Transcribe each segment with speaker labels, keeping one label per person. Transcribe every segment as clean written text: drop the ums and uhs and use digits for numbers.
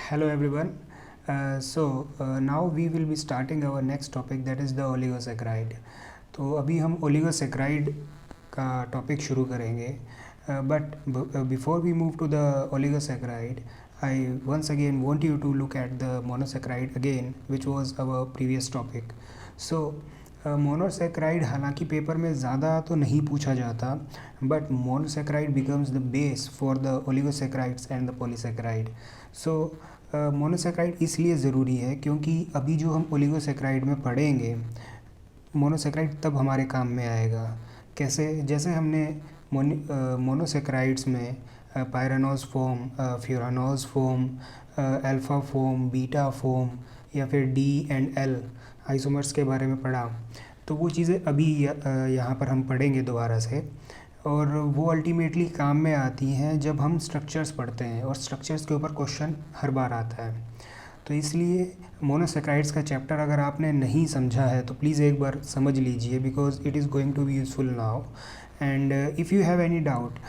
Speaker 1: Hello everyone. Now we will be starting our next topic, that is the oligosaccharide. तो अभी हम oligosaccharide का topic शुरू करेंगे, but before we move to the oligosaccharide, I once again want you to look at the monosaccharide again, which was our previous topic. So monosaccharide हालांकि paper में ज़्यादा तो नहीं पूछा जाता, but monosaccharide becomes the base for the oligosaccharides and the polysaccharide. So monosaccharide इसलिए ज़रूरी है क्योंकि अभी जो हम ओलिगोसेक्राइड में पढ़ेंगे, मोनोसेक्राइड तब हमारे काम में आएगा. कैसे? जैसे हमने मोनोसेक्राइड्स में pyranose foam, furanose foam, alpha foam, beta foam या फिर डी एंड एल आइसोमर्स के बारे में पढ़ा, तो वो चीज़ें अभी यहाँ पर हम पढ़ेंगे दोबारा से, और वो अल्टीमेटली काम में आती हैं जब हम स्ट्रक्चर्स पढ़ते हैं, और स्ट्रक्चर्स के ऊपर क्वेश्चन हर बार आता है. तो इसलिए मोनोसेक्राइड्स का चैप्टर अगर आपने नहीं समझा है तो प्लीज़ एक बार समझ लीजिए, because it is going to be useful now. And if you have any doubt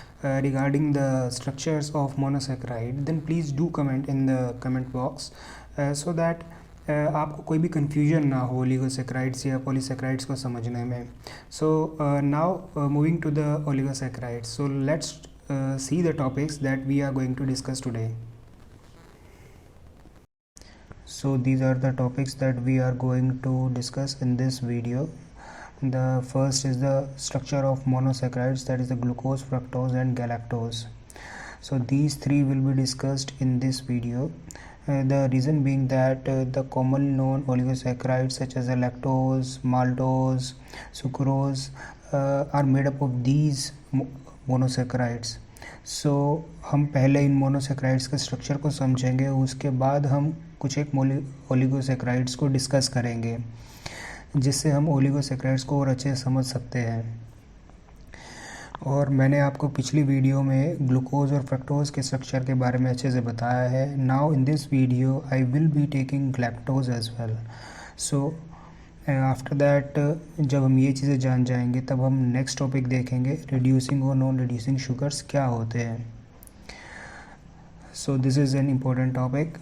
Speaker 1: regarding the structures of monosaccharide, then please do comment in the comment box, so that आपको कोई भी कन्फ्यूजन ना हो oligosaccharides या polysaccharides को समझने में. So now moving to the oligosaccharides, so let's see the topics that we are going to discuss today. So these are the topics that we are going to discuss in this video. The first is the structure of monosaccharides, that is the glucose, fructose and galactose. So these three will be discussed in this video. The reason being that the commonly known oligosaccharides such as lactose, maltose, sucrose are made up of these monosaccharides. So हम पहले इन monosaccharides के structure को समझेंगे, उसके बाद हम कुछ एक ओलिगोसेक्राइड्स को डिस्कस करेंगे, जिससे हम ओलिगोसेक्राइड्स को और अच्छे से समझ सकते हैं. और मैंने आपको पिछली वीडियो में ग्लूकोज और फ्रक्टोज के स्ट्रक्चर के बारे में अच्छे से बताया है. Now in this video I will be taking lactose as well. So after that जब हम ये चीज़ें जान जाएंगे, तब हम नेक्स्ट टॉपिक देखेंगे, रिड्यूसिंग और नॉन रिड्यूसिंग शुगर्स क्या होते हैं. So this is an important topic.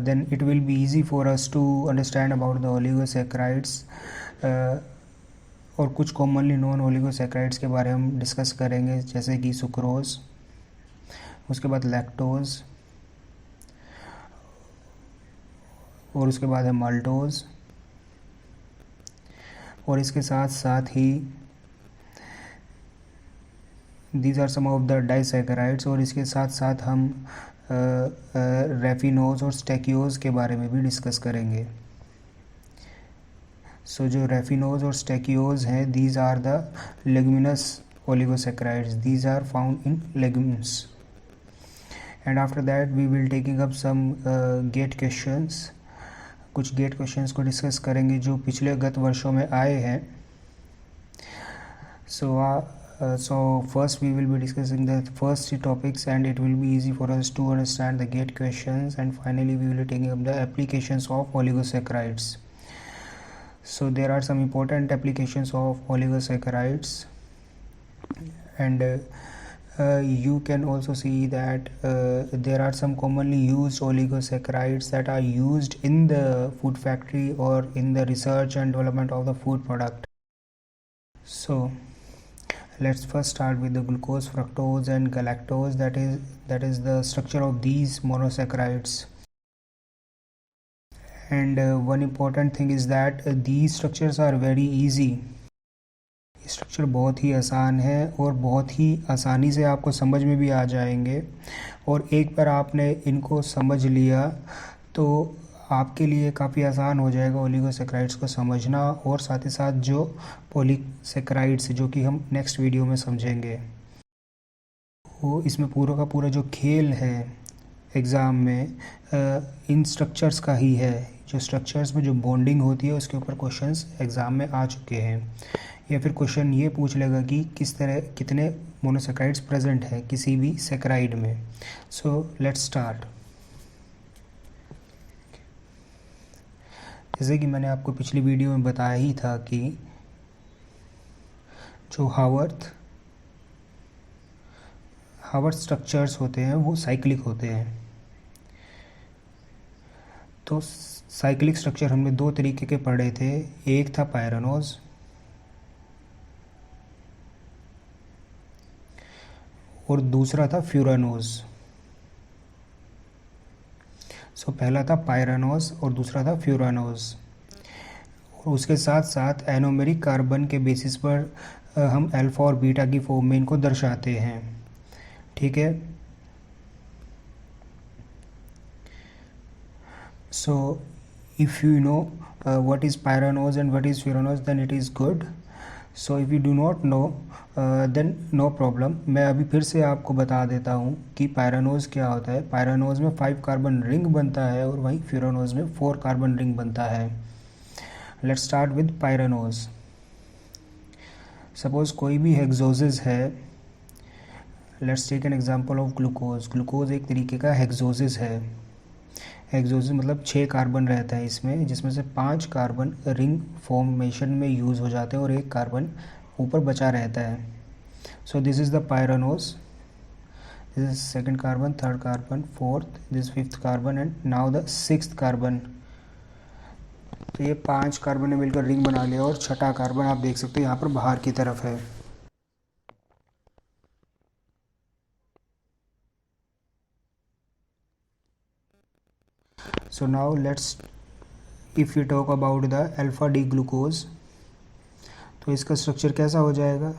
Speaker 1: Then it will be easy for us to understand about the oligosaccharides. और कुछ कॉमनली नॉन ओलिगोसैक्राइड्स के बारे में हम डिस्कस करेंगे, जैसे कि सुक्रोज, उसके बाद लैक्टोज, और उसके बाद है माल्टोज, और इसके साथ साथ ही these are some of the disaccharides, और इसके साथ साथ हम रेफिनोज और स्टेकियोज के बारे में भी डिस्कस करेंगे. सो जो रेफिनोज और स्टेकियोज हैं, these are the leguminous oligosaccharides, these are found in legumes. And after that we will taking up some GATE questions. कुछ गेट क्वेश्चंस को डिस्कस करेंगे जो पिछले गत वर्षों में आए हैं. So first we will be discussing the first three topics, and it will be easy for us to understand the gate questions, and finally we will be taking up the applications of oligosaccharides. So there are some important applications of oligosaccharides, and you can also see that there are some commonly used oligosaccharides that are used in the food factory or in the research and development of the food product. So let's first start with the glucose, fructose and galactose, that is the structure of these monosaccharides. And one important thing is that these structures are very easy. ये structure बहुत ही आसान है और बहुत ही आसानी से आपको समझ में भी आ जाएंगे, और एक बार आपने इनको समझ लिया तो आपके लिए काफ़ी आसान हो जाएगा ओलिगोसैक्राइड्स को समझना, और साथ ही साथ जो पॉलीसैक्राइड्स जो कि हम नेक्स्ट वीडियो में समझेंगे, वो इसमें पूरा का पूरा जो खेल है एग्ज़ाम में इन स्ट्रक्चर्स का ही है. जो स्ट्रक्चर्स में जो बॉन्डिंग होती है उसके ऊपर क्वेश्चंस एग्ज़ाम में आ चुके हैं, या फिर क्वेश्चन ये पूछ लेगा कि कितने मोनोसैक्राइड्स प्रेजेंट हैं किसी भी सैक्राइड में. So let's start. जैसे कि मैंने आपको पिछली वीडियो में बताया ही था कि जो हावर्थ आवर स्ट्रक्चर्स होते हैं वो साइक्लिक होते हैं। तो साइक्लिक स्ट्रक्चर हमने दो तरीके के पढ़े थे, एक था पायरानोज और दूसरा था फ्यूरानोज। सो पहला था पायरानोज और दूसरा था फ्यूरानोज। और उसके साथ साथ एनोमेरिक कार्बन के बेसिस पर हम अल्फा और बीटा की फॉर्म में इनको दर्शाते हैं, ठीक है। So if you know what is pyranose and what is furanose, then it is good. So if you do not know then no problem। मैं अभी फिर से आपको बता देता हूँ कि पायरानोज क्या होता है। पायरानोज में 5 कार्बन रिंग बनता है और वहीं फ्यूरानोज में 4 कार्बन रिंग बनता है। Let's start with pyranose. Suppose कोई भी हेक्सोसिस है, let's take an example of glucose. Glucose एक तरीके का हेक्सोसिस है। हेक्सोसिस मतलब 6 कार्बन रहता है इसमें, जिसमें से 5 कार्बन रिंग फॉर्मेशन में यूज़ हो जाते हैं और 1 कार्बन ऊपर बचा रहता है। So this is the pyranose, this is second carbon, third carbon, fourth, this fifth carbon and now the sixth carbon. तो ये 5 कार्बन ने मिलकर रिंग बना लिया और छठा कार्बन आप देख सकते हो यहाँ पर बाहर की तरफ है। So now let's, if we talk about the alpha D glucose, तो इसका स्ट्रक्चर कैसा हो जाएगा।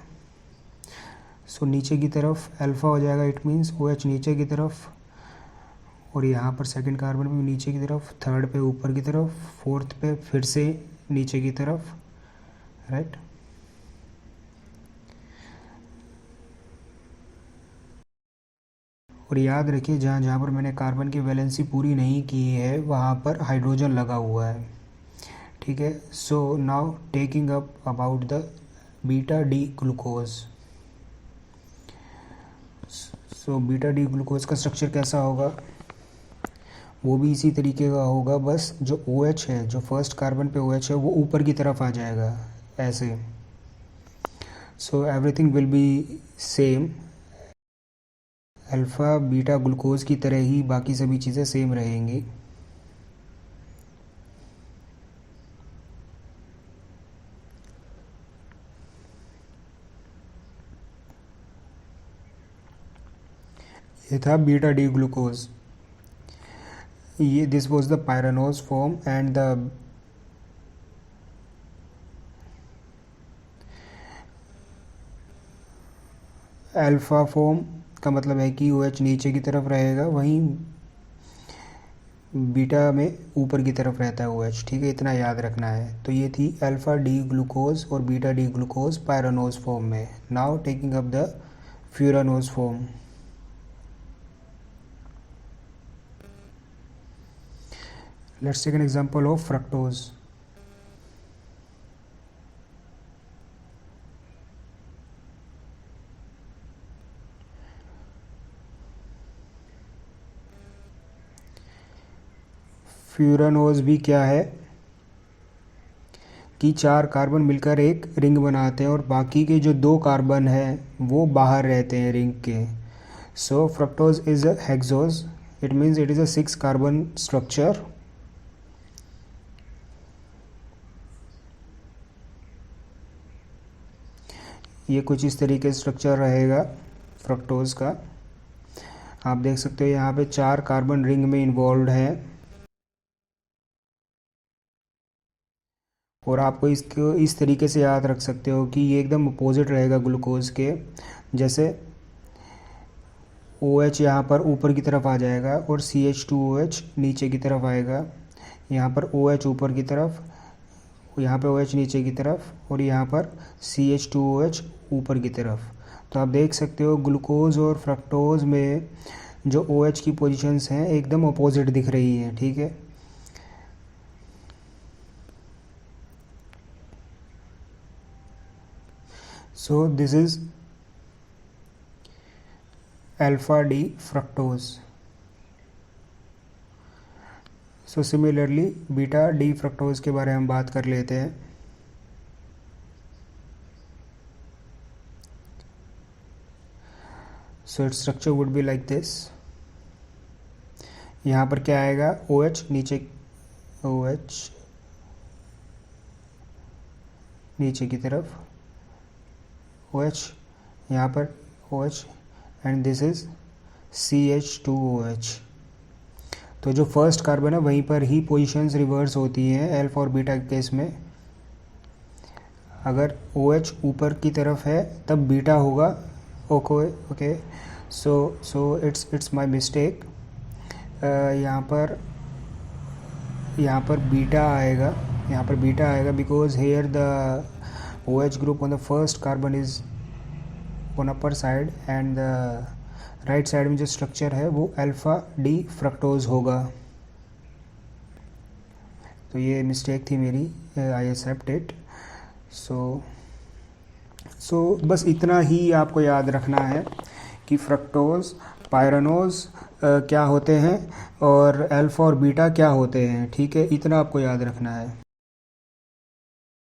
Speaker 1: सो नीचे की तरफ अल्फ़ा हो जाएगा, इट मीन्स OH नीचे की तरफ, और यहाँ पर सेकंड कार्बन पे नीचे की तरफ, थर्ड पे ऊपर की तरफ, फोर्थ पे फिर से नीचे की तरफ, राइट। और याद रखिए जहाँ जहाँ पर मैंने कार्बन की वैलेंसी पूरी नहीं की है वहाँ पर हाइड्रोजन लगा हुआ है, ठीक है। So now taking up about the beta D glucose. So beta D glucose का स्ट्रक्चर कैसा होगा, वो भी इसी तरीके का होगा, बस जो OH है, जो फर्स्ट कार्बन पे OH है वो ऊपर की तरफ आ जाएगा ऐसे। So everything will be same, alpha beta glucose की तरह ही बाकी सभी चीज़ें सेम रहेंगी। ये था बीटा डी ग्लूकोज, ये this was the pyranose form and the alpha form का मतलब है कि OH नीचे की तरफ रहेगा, वहीं बीटा में ऊपर की तरफ रहता है OH, ठीक है, इतना याद रखना है। तो ये थी अल्फ़ा डी ग्लूकोज और beta D glucose pyranose form में। Now taking up the furanose form. Let's take an example of fructose. Furanose भी क्या है कि 4 कार्बन मिलकर एक रिंग बनाते हैं और बाकी के जो 2 कार्बन हैं वो बाहर रहते हैं रिंग के। So fructose is a hexose, it means it is a 6 carbon structure. ये कुछ इस तरीके से स्ट्रक्चर रहेगा फ्रक्टोज का। आप देख सकते हो यहाँ पे 4 कार्बन रिंग में इन्वॉल्व है और आपको इसको इस तरीके से याद रख सकते हो कि ये एकदम अपोजिट रहेगा ग्लूकोज के। जैसे OH यहाँ पर ऊपर की तरफ आ जाएगा और CH2OH नीचे की तरफ आएगा, यहाँ पर OH ऊपर की तरफ, यहाँ पे OH नीचे की तरफ और यहाँ पर CH2OH ऊपर की तरफ। तो आप देख सकते हो ग्लूकोज और फ्रक्टोज में जो OH की पोजीशंस हैं एकदम अपोजिट दिख रही हैं, ठीक है। So this is alpha D fructose. So similarly beta D fructose के बारे में हम बात कर लेते हैं। So its structure would be like this. यहाँ पर क्या आएगा, OH नीचे, OH नीचे की तरफ, OH यहाँ पर OH and this is CH2OH। तो जो फर्स्ट कार्बन है वहीं पर ही पोजीशंस रिवर्स होती हैं अल्फा और बीटा के केस में। अगर OH ऊपर की तरफ है तब बीटा होगा। Okay so it's my mistake. यहाँ पर बीटा आएगा because here the OH group on the first carbon is on upper side and the right side में जो स्ट्रक्चर है वो अल्फा डी फ्रक्टोज होगा। तो ये मिस्टेक थी मेरी, आई एक्सेप्ट इट। सो बस इतना ही आपको याद रखना है कि फ्रक्टोज, पायरानोज क्या होते हैं और अल्फा और बीटा क्या होते हैं, ठीक है, इतना आपको याद रखना है।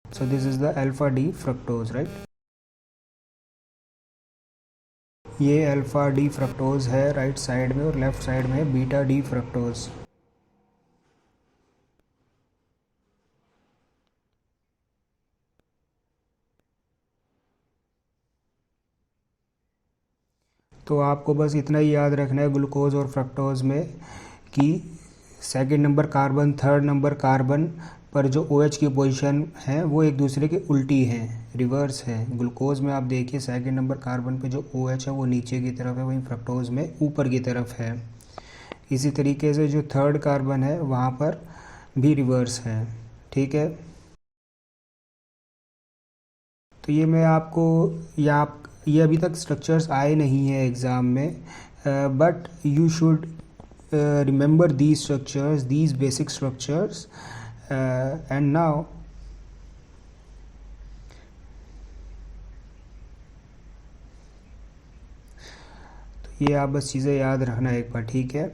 Speaker 1: So this is the alpha D fructose, right. ये अल्फा डी फ्रक्टोज है राइट साइड में और लेफ्ट साइड में बीटा डी फ्रक्टोज। तो आपको बस इतना ही याद रखना है ग्लूकोज और फ्रक्टोज में कि second number carbon, third number carbon पर जो OH की पोजीशन है वो एक दूसरे के उल्टी हैं, रिवर्स है। ग्लूकोज में आप देखिए सेकंड नंबर कार्बन पे जो OH है वो नीचे की तरफ है, वहीं फ्रक्टोज में ऊपर की तरफ है। इसी तरीके से जो थर्ड कार्बन है वहाँ पर भी रिवर्स है, ठीक है। तो ये मैं आपको, ये अभी तक स्ट्रक्चर्स आए नहीं हैं एग्ज़ाम में, but you should remember these structures, these basic structures, and now तो ये आप बस चीज़ें याद रखना एक बार, ठीक है।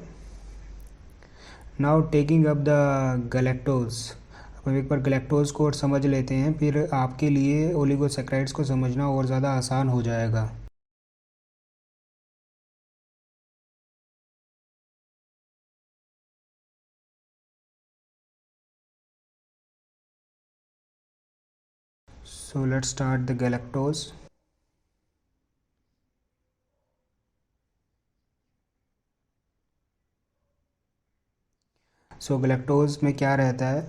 Speaker 1: Now taking up the galactose. अब हम एक बार गैलेक्टोज को और समझ लेते हैं, फिर आपके लिए ओलिगोसैकेराइड्स को समझना और ज़्यादा आसान हो जाएगा। So let's start the galactose. So galactose में क्या रहता है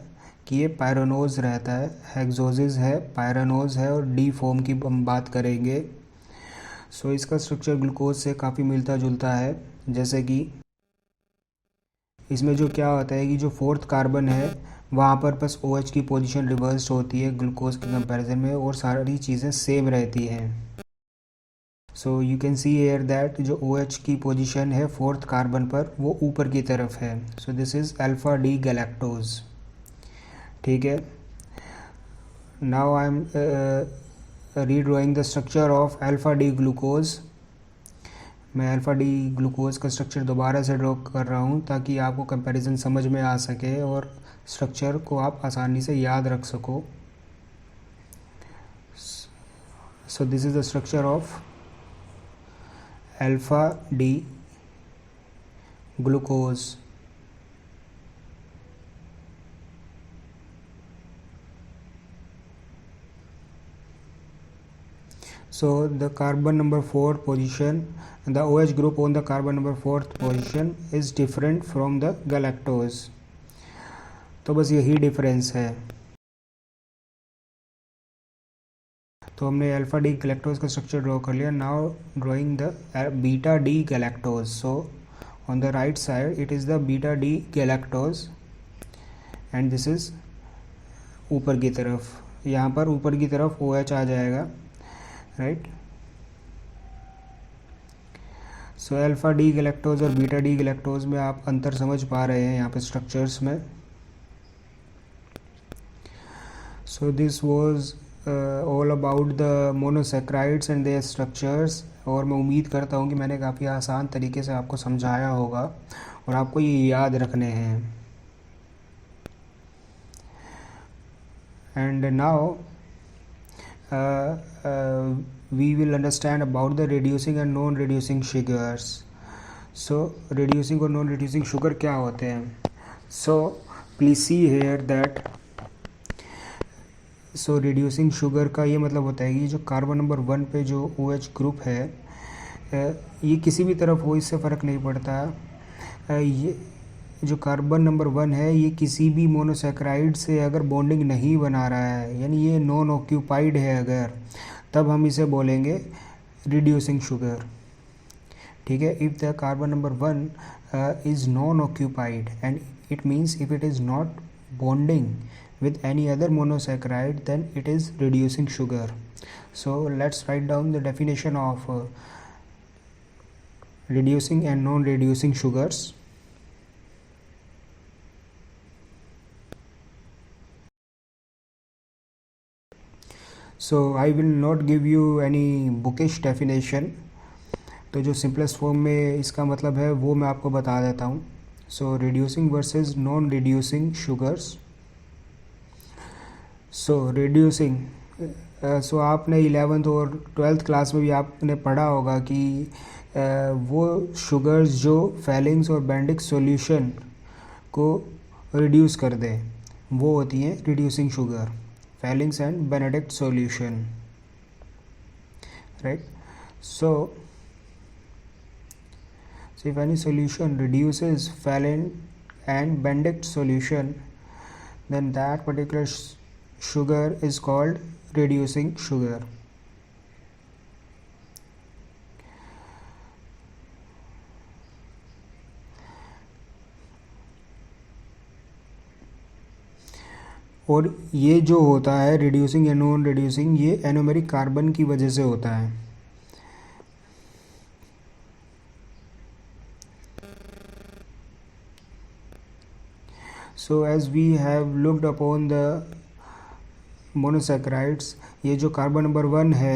Speaker 1: कि ये पायरानोज रहता है, हेक्सोसिस है, पायरानोज है और डी फॉर्म की हम बात करेंगे। सो इसका स्ट्रक्चर ग्लूकोज से काफ़ी मिलता जुलता है। जैसे कि इसमें जो क्या होता है कि जो फोर्थ कार्बन है वहाँ पर बस OH की पोजीशन रिवर्स होती है ग्लूकोज के कंपैरिजन में, और सारी चीज़ें सेम रहती हैं। So you can see here that जो OH की पोजीशन है फोर्थ कार्बन पर वो ऊपर की तरफ है। So this is alpha D galactose, ठीक है। Now I am redrawing the structure of alpha D glucose. मैं अल्फा डी ग्लूकोज का स्ट्रक्चर दोबारा से ड्रॉ कर रहा हूँ ताकि आपको कंपैरिजन समझ में आ सके और स्ट्रक्चर को आप आसानी से याद रख सको। सो this is the structure of alpha D glucose. So the carbon number 4 position, the OH group on the carbon number 4th position is different from the galactose। तो बस यही डिफरेंस है। तो हमने अल्फा डी गैलेक्टोज का structure draw कर लिया। Now drawing the beta D galactose. So on the right side it is the beta D galactose and this is ऊपर की तरफ, यहाँ पर ऊपर की तरफ OH आ जाएगा, right. So alpha D galactose और बीटा डी गैलेक्टोज में आप अंतर समझ पा रहे हैं यहाँ पे स्ट्रक्चर्स में। So this was all about the monosaccharides and their structures, और मैं उम्मीद करता हूँ कि मैंने काफ़ी आसान तरीके से आपको समझाया होगा और आपको ये याद रखने हैं। And now we will understand about the reducing and non reducing sugars. So reducing और non reducing sugar क्या होते हैं? So please see here that so reducing sugar का ये मतलब होता है कि जो कार्बन नंबर 1 पे जो OH ग्रुप है ये किसी भी तरफ हो, इससे फ़र्क नहीं पड़ता। ये जो कार्बन नंबर 1 है ये किसी भी मोनोसेक्राइड से अगर बॉन्डिंग नहीं बना रहा है, यानी ये नॉन ऑक्यूपाइड है अगर, तब हम इसे बोलेंगे रिड्यूसिंग शुगर। ठीक है, if the carbon number 1 is non occupied and it means if it is not bonding with any other monosaccharide, then it is reducing sugar. So let's write down the definition of reducing and non reducing sugars. So I will not give you any bookish definition, तो जो simplest form में इसका मतलब है वो मैं आपको बता देता हूँ। So reducing versus non reducing sugars. So reducing, so आपने 11th और 12th क्लास में भी आपने पढ़ा होगा कि वो शुगर्स जो फेलिंग्स और बेंडिक सॉल्यूशन को रिड्यूस कर दें वो होती हैं reducing sugar, Fehling's and Benedict solution, right. So if any solution reduces Fallin and Benedict solution, then that particular sugar is called reducing sugar. और ये जो होता है रिड्यूसिंग या नॉन रिड्यूसिंग, ये एनोमेरिक कार्बन की वजह से होता है। So as we have looked upon the monosaccharides, ये जो कार्बन नंबर 1 है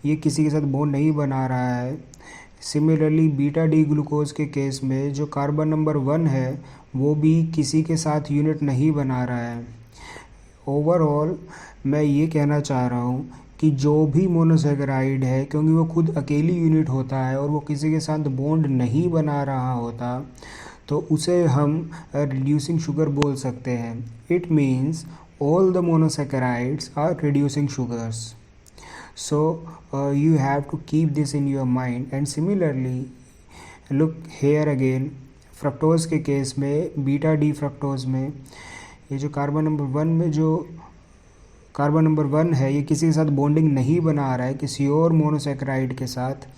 Speaker 1: ये किसी के साथ बॉन्ड नहीं बना रहा है। सिमिलरली बीटा डी ग्लूकोज के केस में जो कार्बन नंबर 1 है वो भी किसी के साथ यूनिट नहीं बना रहा है। ओवरऑल मैं ये कहना चाह रहा हूँ कि जो भी मोनोसेक्राइड है, क्योंकि वो खुद अकेली यूनिट होता है और वो किसी के साथ बॉन्ड नहीं बना रहा होता, तो उसे हम रिड्यूसिंग शुगर बोल सकते हैं। It means all the monosaccharides are reducing sugars. So you have to keep this in your mind. And similarly look here again, fructose के केस में, बीटा डी फ्रक्टोज में, ये जो कार्बन नंबर 1 में जो कार्बन नंबर 1 है ये किसी के साथ बॉन्डिंग नहीं बना रहा है किसी और मोनोसेक्राइड के साथ।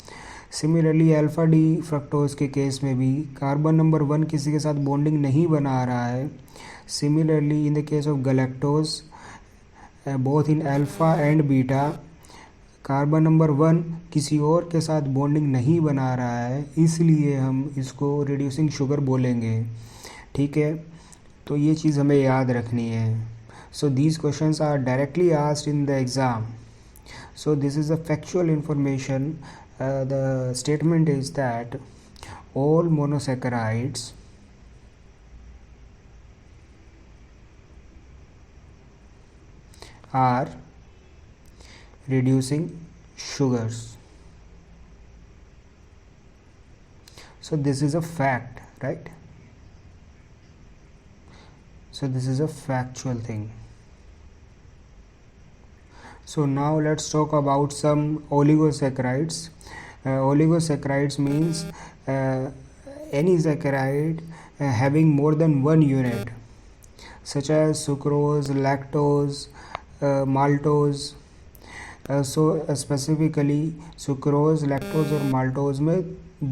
Speaker 1: सिमिलरली अल्फ़ा डी फ्रक्टोज के केस में भी कार्बन नंबर 1 किसी के साथ बॉन्डिंग नहीं बना रहा है। Similarly in the case of galactose, both in alpha and beta, carbon number 1 किसी और के साथ बॉन्डिंग नहीं बना रहा है, इसलिए हम इसको रिड्यूसिंग शुगर बोलेंगे। ठीक है, तो ये चीज़ हमें याद रखनी है। So these questions are directly asked in the exam. So this is a factual information. The statement is that all monosaccharides are reducing sugars. So this is a fact, right? So this is a factual thing. So now let's talk about some oligosaccharides. Oligosaccharides means any saccharide having more than one unit, such as sucrose, lactose, maltose. So specifically sucrose, lactose और maltose में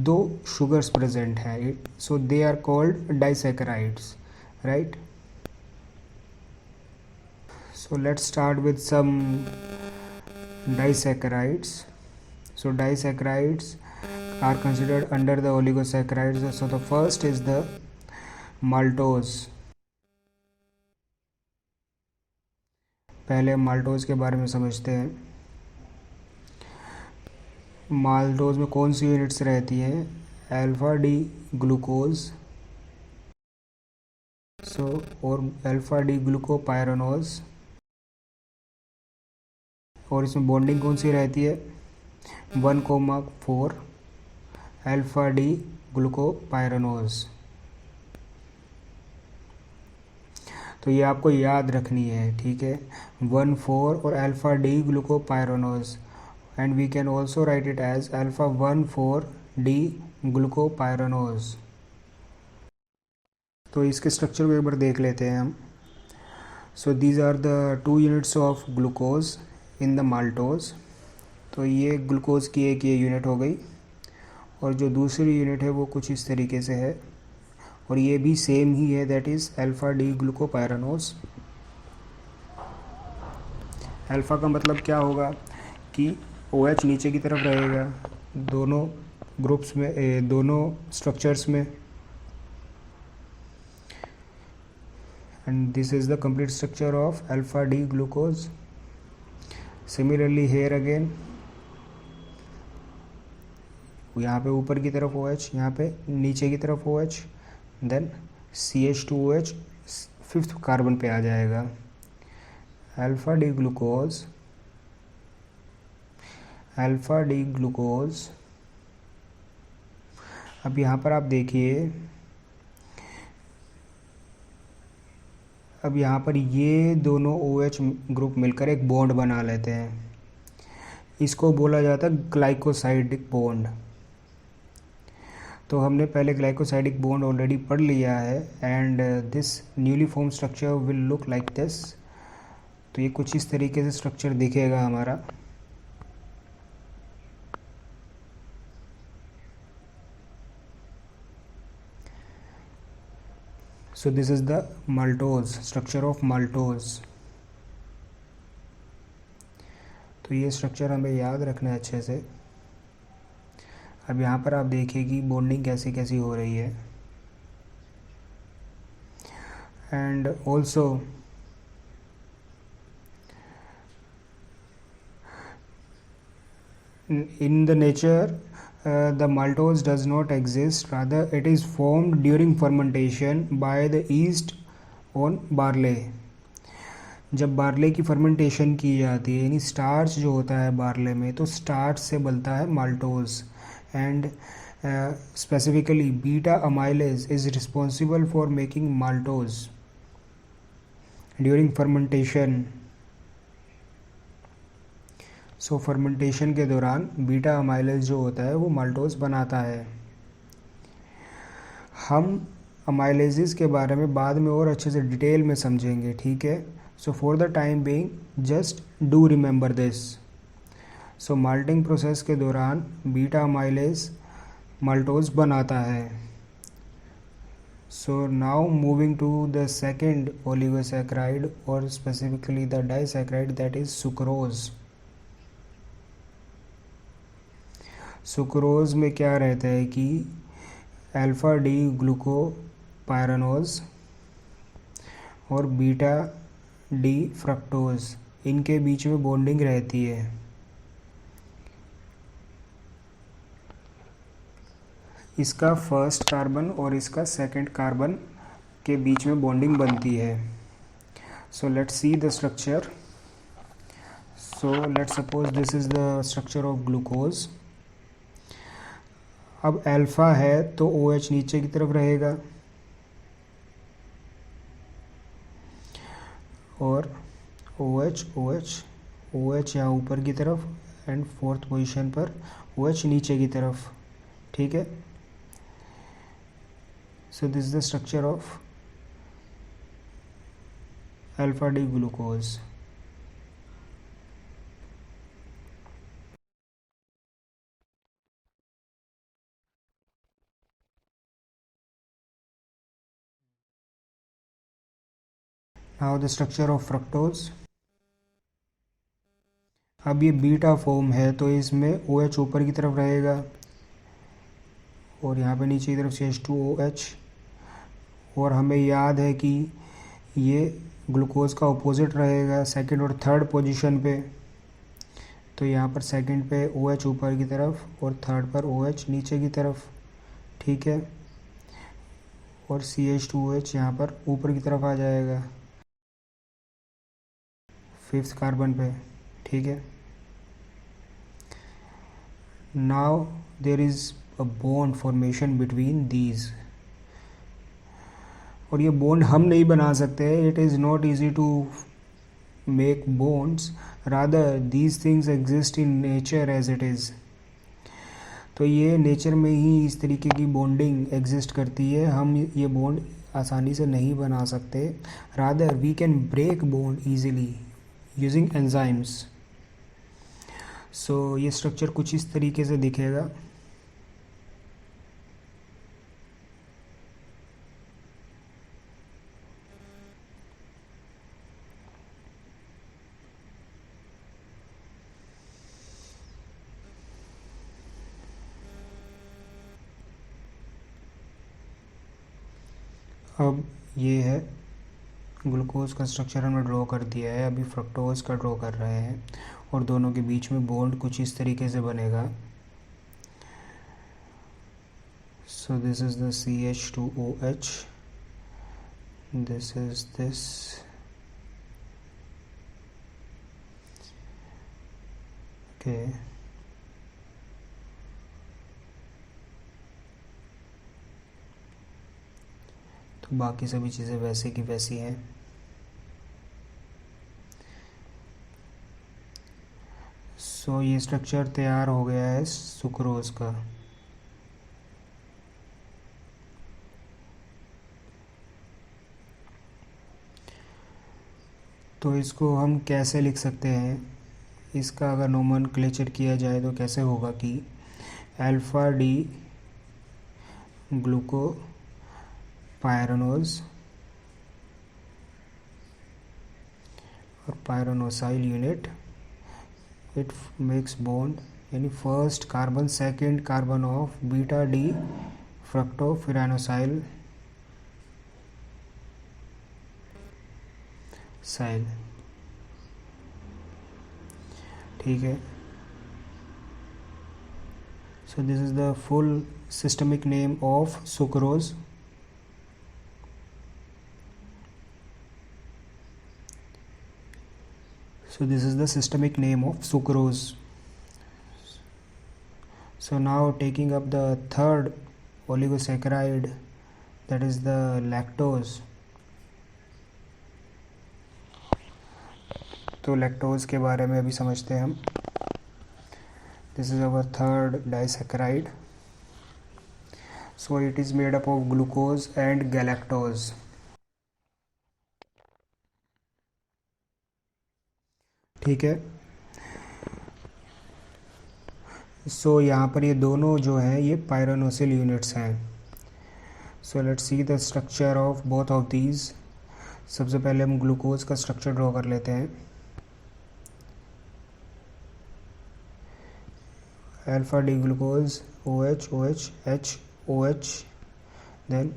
Speaker 1: 2 sugars present है, so they are called disaccharides, right? So let's start with some disaccharides. So disaccharides are considered under the oligosaccharides. So the first is the maltose. पहले maltose के बारे में समझते हैं। Maltose में कौन सी यूनिट्स रहती हैं? अल्फ़ा डी ग्लूकोज, और अल्फ़ा डी ग्लूकोपायरानोज, और इसमें बॉन्डिंग कौन सी रहती है? 1,4 अल्फा डी ग्लूकोपाइरानोज। तो ये आपको याद रखनी है, ठीक है, 1,4 और alpha D glucopyranose, and we can also write it as alpha 1,4 D glucopyranose. तो इसके स्ट्रक्चर को एक बार देख लेते हैं हम। So these are the 2 units of glucose in the maltose. तो ये ग्लूकोज की एक ये यूनिट हो गई, और जो दूसरी यूनिट है वो कुछ इस तरीके से है, और ये भी सेम ही है, that is alpha D glucopyranose. Alpha का मतलब क्या होगा कि OH नीचे की तरफ रहेगा दोनों ग्रुप्स में, दोनों स्ट्रक्चर्स में, and this is the complete structure of alpha D glucose. Similarly here again, यहाँ पे ऊपर की तरफ OH, यहाँ पे नीचे की तरफ OH, then CH2OH 5th carbon पे आ जाएगा। Alpha D glucose. अब यहाँ पर आप देखिए, अब यहाँ पर ये दोनों OH ग्रुप मिलकर एक बॉन्ड बना लेते हैं, इसको बोला जाता है ग्लाइकोसाइडिक बॉन्ड। तो हमने पहले ग्लाइकोसाइडिक बॉन्ड ऑलरेडी पढ़ लिया है, and this newly form structure will look like this. तो ये कुछ इस तरीके से स्ट्रक्चर दिखेगा हमारा। So this is the maltose, structure of maltose। तो ये स्ट्रक्चर हमें याद रखना है अच्छे से। अब यहाँ पर आप देखिए कि बॉन्डिंग कैसी कैसी हो रही है, and also in the nature the maltose does not exist, rather it is formed during fermentation by the yeast on barley। जब बार्ले की फर्मेंटेशन की जाती है, यानी स्टार्च जो होता है बार्ले में, तो स्टार्च से बनता है maltose, and specifically beta amylase is responsible for making maltose during fermentation. So fermentation के दौरान बीटा अमाइलेज जो होता है वो माल्टोज बनाता है। हम अमाइलेजेस के बारे में बाद में और अच्छे से डिटेल में समझेंगे, ठीक है। So for the time being just do remember this. So malting process के दौरान बीटा अमाइलेज माल्टोज बनाता है। So now moving to the second oligosaccharide, और specifically the disaccharide, that is sucrose. Sucrose में क्या रहता है कि अल्फा डी ग्लूकोपाइरानोज और बीटा डी फ्रक्टोज, इनके बीच में बॉन्डिंग रहती है। इसका फर्स्ट कार्बन और इसका सेकंड कार्बन के बीच में बॉन्डिंग बनती है। सो let's see the structure. So let's suppose this is the structure of glucose. अब अल्फ़ा है तो OH नीचे की तरफ रहेगा, और OH यहाँ ऊपर की तरफ, एंड 4th पोजीशन पर OH नीचे की तरफ, ठीक है। So this is the structure of alpha D glucose. Now the structure of fructose. अब ये बीटा फॉर्म है तो इसमें OH ऊपर की तरफ रहेगा, और यहाँ पे नीचे की तरफ CH2OH, और हमें याद है कि ये ग्लूकोज का अपोजिट रहेगा सेकंड और थर्ड पोजीशन पे। तो यहाँ पर सेकंड पे OH ऊपर की तरफ और थर्ड पर OH नीचे की तरफ, ठीक है, और CH2OH यहाँ पर ऊपर की तरफ आ जाएगा 5th कार्बन पे, ठीक है। now there is a bond formation between these, और ये बॉन्ड हम नहीं बना सकते हैं. It is not easy to make bonds, rather these things exist in nature as it is. तो ये नेचर में ही इस तरीके की बॉन्डिंग एग्जिस्ट करती है. हम ये बॉन्ड आसानी से नहीं बना सकते. Rather we can break bond easily using enzymes. So ये स्ट्रक्चर कुछ इस तरीके से दिखेगा. अब ये है ग्लूकोज का स्ट्रक्चर हमने ड्रॉ कर दिया है. अभी फ्रक्टोज का ड्रॉ कर रहे हैं और दोनों के बीच में बॉन्ड कुछ इस तरीके से बनेगा. सो this is the CH2OH, this is this. Okay, तो बाकी सभी चीज़ें वैसे की वैसी हैं. सो ये स्ट्रक्चर तैयार हो गया है सुक्रोज का. तो इसको हम कैसे लिख सकते हैं, इसका अगर नोमेनक्लेचर किया जाए तो कैसे होगा कि अल्फ़ा डी ग्लूको पायरानोज और pyranosyl unit, it makes bond, यानी first carbon second carbon of beta D fructofuranosyl साइल. ठीक है. So this is the full systemic name of sucrose. So this is the systemic name of sucrose. So now taking up the third oligosaccharide, that is the lactose. तो lactose के बारे में अभी समझते हैं हम. This is our third disaccharide. So it is made up of glucose and galactose. ठीक है. सो यहाँ पर ये दोनों जो हैं ये पायरानोसिल यूनिट्स हैं. सो let's see the structure of both of these. सबसे पहले हम ग्लूकोज का स्ट्रक्चर ड्रॉ कर लेते हैं. Alpha D glucose OH OH H OH, then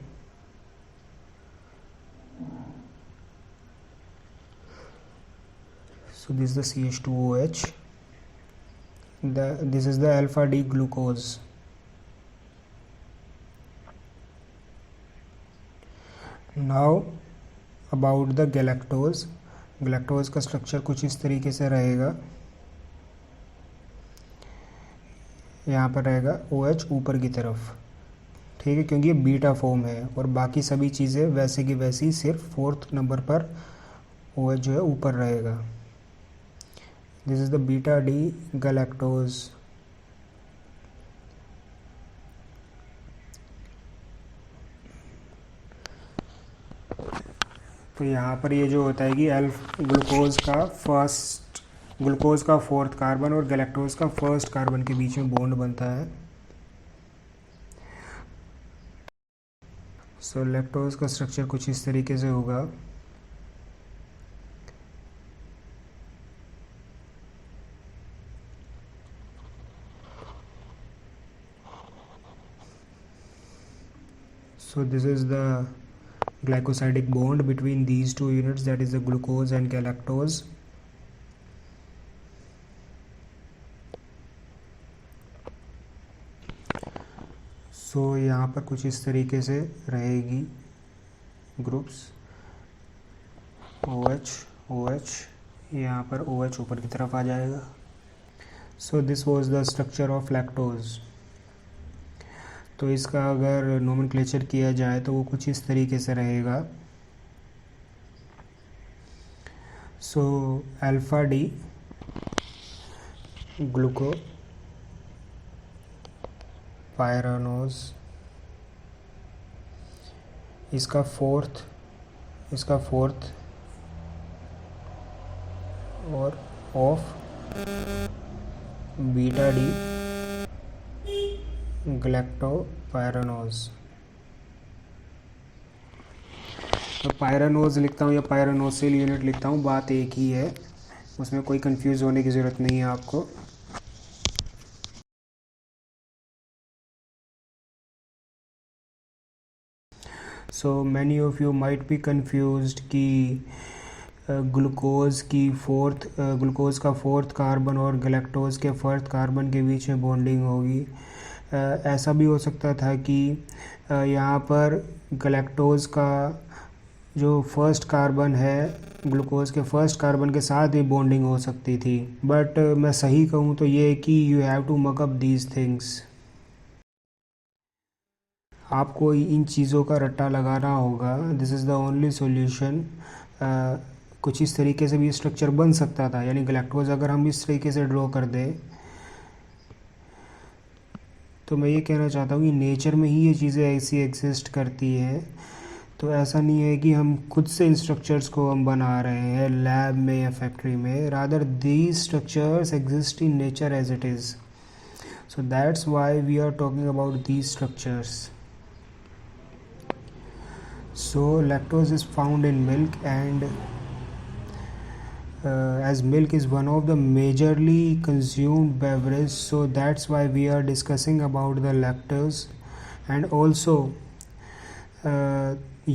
Speaker 1: so this is the CH2OH. This is the alpha D glucose. Now about the galactose. galactose का structure कुछ इस तरीके से रहेगा. यहाँ पर रहेगा OH ऊपर की तरफ. ठीक है, क्योंकि ये बीटा फॉर्म है और बाकी सभी चीज़ें वैसे की वैसी, सिर्फ फोर्थ नंबर पर OH जो है ऊपर रहेगा. This is the beta D galactose. तो यहाँ पर ये जो होता है कि ग्लूकोज का फोर्थ कार्बन और गैलेक्टोज का फर्स्ट कार्बन के बीच में बॉन्ड बनता है. सो लैक्टोज का स्ट्रक्चर कुछ इस तरीके से होगा. So this is the glycosidic bond between these two units, that is the glucose and galactose. So यहाँ पर कुछ इस तरीके से रहेगी ग्रुप्स OH OH. यहाँ पर OH ऊपर की तरफ आ जाएगा. सो this was the structure of lactose. तो इसका अगर नोमेनक्लेचर किया जाए तो वो कुछ इस तरीके से रहेगा। So alpha D gluco pyranose, इसका फोर्थ और ऑफ बीटा डी गैलेक्टोपायरानोज। तो पायरानोज लिखता हूँ या पायरानोसिल यूनिट लिखता हूँ, बात एक ही है, उसमें कोई कंफ्यूज होने की ज़रूरत नहीं है आपको। So many of you might be confused कि ग्लूकोज का फोर्थ कार्बन और गैलेक्टोज के फर्स्ट कार्बन के बीच में बॉन्डिंग होगी। ऐसा भी हो सकता था कि यहाँ पर गैलेक्टोज का जो फर्स्ट कार्बन है ग्लूकोज के फर्स्ट कार्बन के साथ भी बॉन्डिंग हो सकती थी, बट मैं सही कहूँ तो ये है कि यू हैव टू मक अप दीज थिंग्स। आपको इन चीज़ों का रट्टा लगाना होगा, this is the only solution. कुछ इस तरीके से भी स्ट्रक्चर बन सकता था, यानी गैलेक्टोज अगर हम इस तरीके से ड्रॉ कर दें, तो मैं ये कहना चाहता हूँ कि नेचर में ही ये चीज़ें ऐसी एग्जिस्ट करती हैं। तो ऐसा नहीं है कि हम खुद से इन स्ट्रक्चर्स को हम बना रहे हैं लैब में या फैक्ट्री में, rather these structures exist in nature as it is. So that's why we are talking about these structures. So lactose is found in milk, and as milk is one of the majorly consumed beverage, so that's why we are discussing about the lactose. And also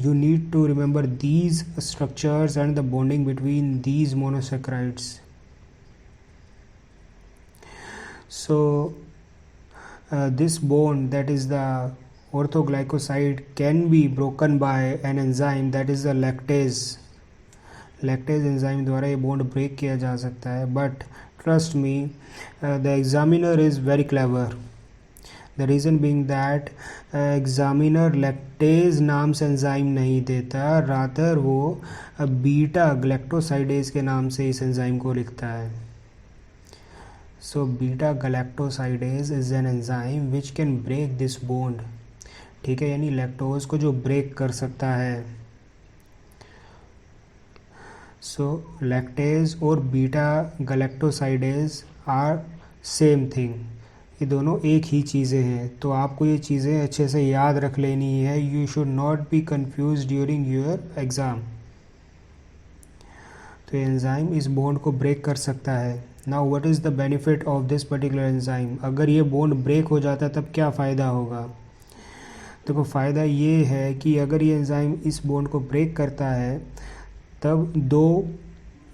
Speaker 1: you need to remember these structures and the bonding between these monosaccharides. So this bond, that is the orthoglycoside, can be broken by an enzyme, that is the lactase enzyme द्वारा ये bond break किया जा सकता है। But trust me, the examiner is very clever. The reason being that examiner lactase नाम से enzyme नहीं देता, रादर वो बीटा गैलेक्टोसाइडेज के नाम से इस एंजाइम को लिखता है। So beta galactosidase is an enzyme which can break this bond. ठीक है, यानी लैक्टोज को जो ब्रेक कर सकता है। सो लैक्टेज और beta galactosidase are same thing, ये दोनों एक ही चीज़ें हैं। तो आपको ये चीज़ें अच्छे से याद रख लेनी है। You should not be confuse during your exam. तो एंजाइम इस बॉन्ड को ब्रेक कर सकता है। Now what is the benefit of this particular enzyme? अगर ये बॉन्ड ब्रेक हो जाता है तब क्या फ़ायदा होगा? देखो, फ़ायदा ये है कि अगर ये एंजाइम इस बॉन्ड को ब्रेक करता है तब दो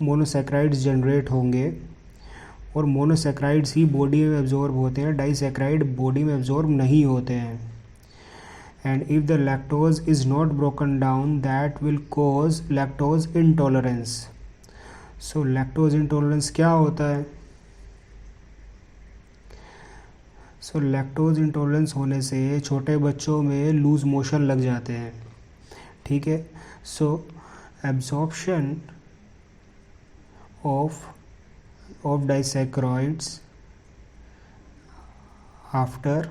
Speaker 1: मोनोसैक्राइड्स जनरेट होंगे, और मोनोसैक्राइड्स ही बॉडी में एब्जॉर्ब होते हैं, डाइसैक्राइड बॉडी में एब्जॉर्ब नहीं होते हैं। And if the lactose is not broken down, that will cause lactose intolerance. So lactose intolerance क्या होता है? सो लैक्टोज इंटॉलरेंस होने से छोटे बच्चों में लूज मोशन लग जाते हैं। ठीक है, सो absorption of disaccharides after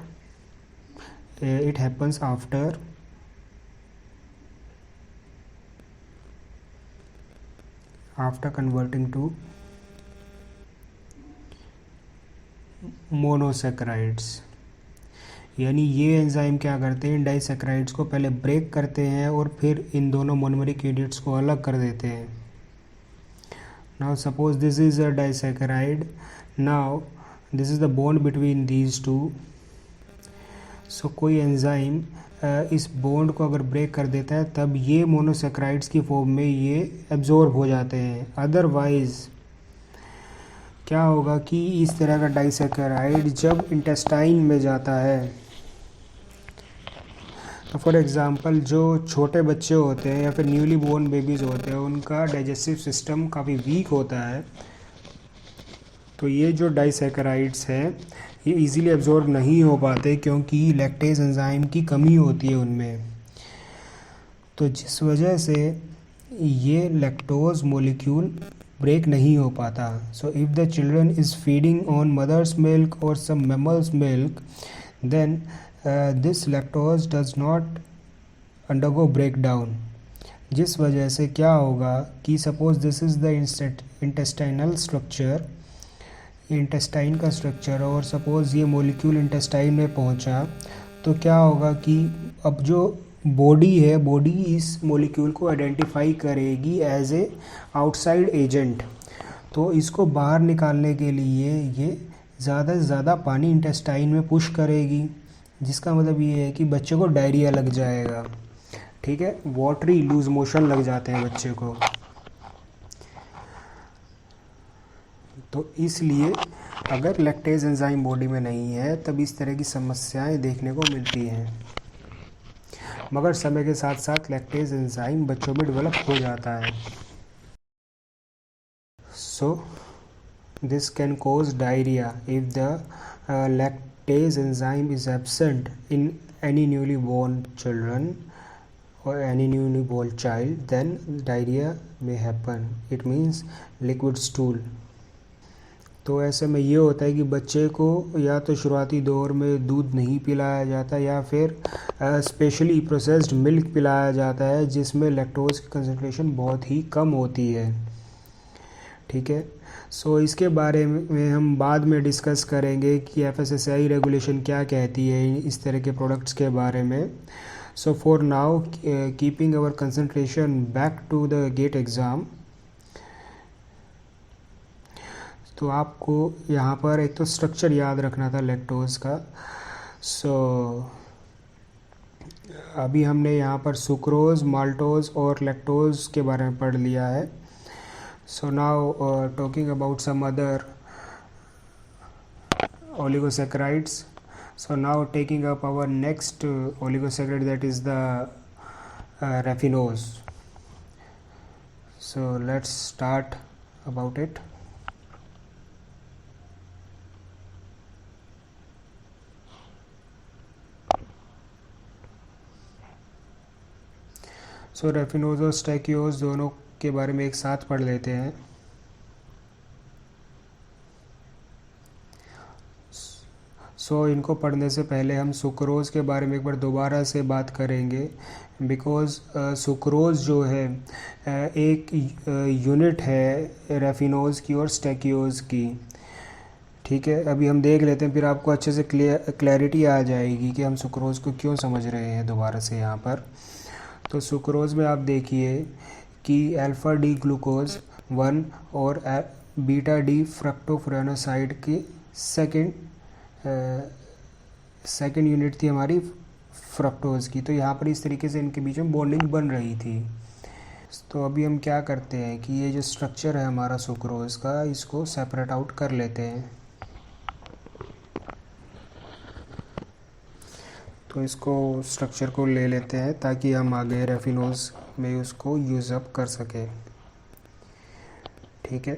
Speaker 1: it happens after converting to monosaccharides। यानी ये एंजाइम क्या करते हैं, डाइसैक्राइड्स को पहले ब्रेक करते हैं और फिर इन दोनों मोनोमेरिक यूनिट्स को अलग कर देते हैं। Now suppose this is a disaccharide, now this is the bond between these two. So कोई एंजाइम इस बॉन्ड को अगर ब्रेक कर देता है तब ये मोनोसैक्राइड्स की फॉर्म में ये एब्जॉर्ब हो जाते हैं। अदरवाइज़ क्या होगा कि इस तरह का डाइसैक्राइड जब इंटेस्टाइन में जाता है, तो फॉर एग्ज़ाम्पल जो छोटे बच्चे होते हैं या फिर न्यूली बोर्न बेबीज़ होते हैं, उनका डाइजेस्टिव सिस्टम काफ़ी वीक होता है। तो ये जो डाइसैकेराइड्स हैं ये इजीली एब्जॉर्ब नहीं हो पाते क्योंकि लैक्टेज एंजाइम की कमी होती है उनमें, तो जिस वजह से ये लैक्टोज मॉलिक्यूल ब्रेक नहीं हो पाता. So if the children is feeding on mother's milk और some mammals milk, then this lactose does not undergo break down. जिस वजह से क्या होगा कि suppose this is the intestinal structure, intestine का स्ट्रक्चर, और सपोज़ ये मॉलिक्यूल इंटेस्टाइन में पहुंचा, तो क्या होगा कि अब जो बॉडी है, बॉडी इस मॉलिक्यूल को आइडेंटिफाई करेगी एज ए आउटसाइड एजेंट. तो इसको बाहर निकालने के लिए ये ज़्यादा से ज़्यादा पानी इंटेस्टाइन में पुश करेगी, जिसका मतलब ये है कि बच्चे को डायरिया लग जाएगा. ठीक है, वाटरी लूज मोशन लग जाते हैं बच्चे को. तो इसलिए अगर लैक्टेज एंजाइम बॉडी में नहीं है तब इस तरह की समस्याएं देखने को मिलती हैं. मगर समय के साथ साथ लैक्टेज एंजाइम बच्चों में डेवलप हो जाता है. So this can cause diarrhoea if the lactase enzyme is absent in any newly born children or any newly born child, then diarrhea may happen. It means liquid stool. तो ऐसे में ये होता है कि बच्चे को या तो शुरुआती दौर में दूध नहीं पिलाया जाता या फिर स्पेशली प्रोसेस्ड मिल्क पिलाया जाता है जिसमें लैक्टोज की कंसंट्रेशन बहुत ही कम होती है. ठीक है, सो इसके बारे में हम बाद में डिस्कस करेंगे कि एफएसएसएआई रेगुलेशन क्या कहती है इस तरह के प्रोडक्ट्स के बारे में. So for now keeping our concentration back to the GATE exam. तो आपको यहाँ पर एक तो स्ट्रक्चर याद रखना था लैक्टोज का. सो अभी हमने यहाँ पर सुक्रोज, माल्टोज और लैक्टोज के बारे में पढ़ लिया है. So now talking about some other oligosaccharides. So now taking up our next oligosaccharide, that is the raffinose. So let's start about it. So raffinose और स्टैकियोज दोनों के बारे में एक साथ पढ़ लेते हैं. सो इनको पढ़ने से पहले हम सुक्रोज़ के बारे में एक बार दोबारा से बात करेंगे, बिकॉज़ सुक्रोज़ जो है एक यूनिट है रैफिनोज़ की और स्टैकियोज़ की. ठीक है, अभी हम देख लेते हैं, फिर आपको अच्छे से क्लैरिटी आ जाएगी कि हम सुक्रोज़ को क्यों समझ रहे हैं दोबारा से यहाँ पर. तो सुक्रोज़ में आप देखिए कि अल्फ़ा डी ग्लूकोज 1 और बीटा डी फ्रक्टोफ्रेनोसाइड की सेकेंड यूनिट थी हमारी फ्रक्टोज़ की. तो यहाँ पर इस तरीके से इनके बीच में बॉन्डिंग बन रही थी. तो अभी हम क्या करते हैं कि ये जो स्ट्रक्चर है हमारा सुक्रोज़ का, इसको सेपरेट आउट कर लेते हैं. तो इसको स्ट्रक्चर को ले लेते हैं ताकि हम आगे रैफिनोज़ में उसको यूज़ अप कर सकें. ठीक है,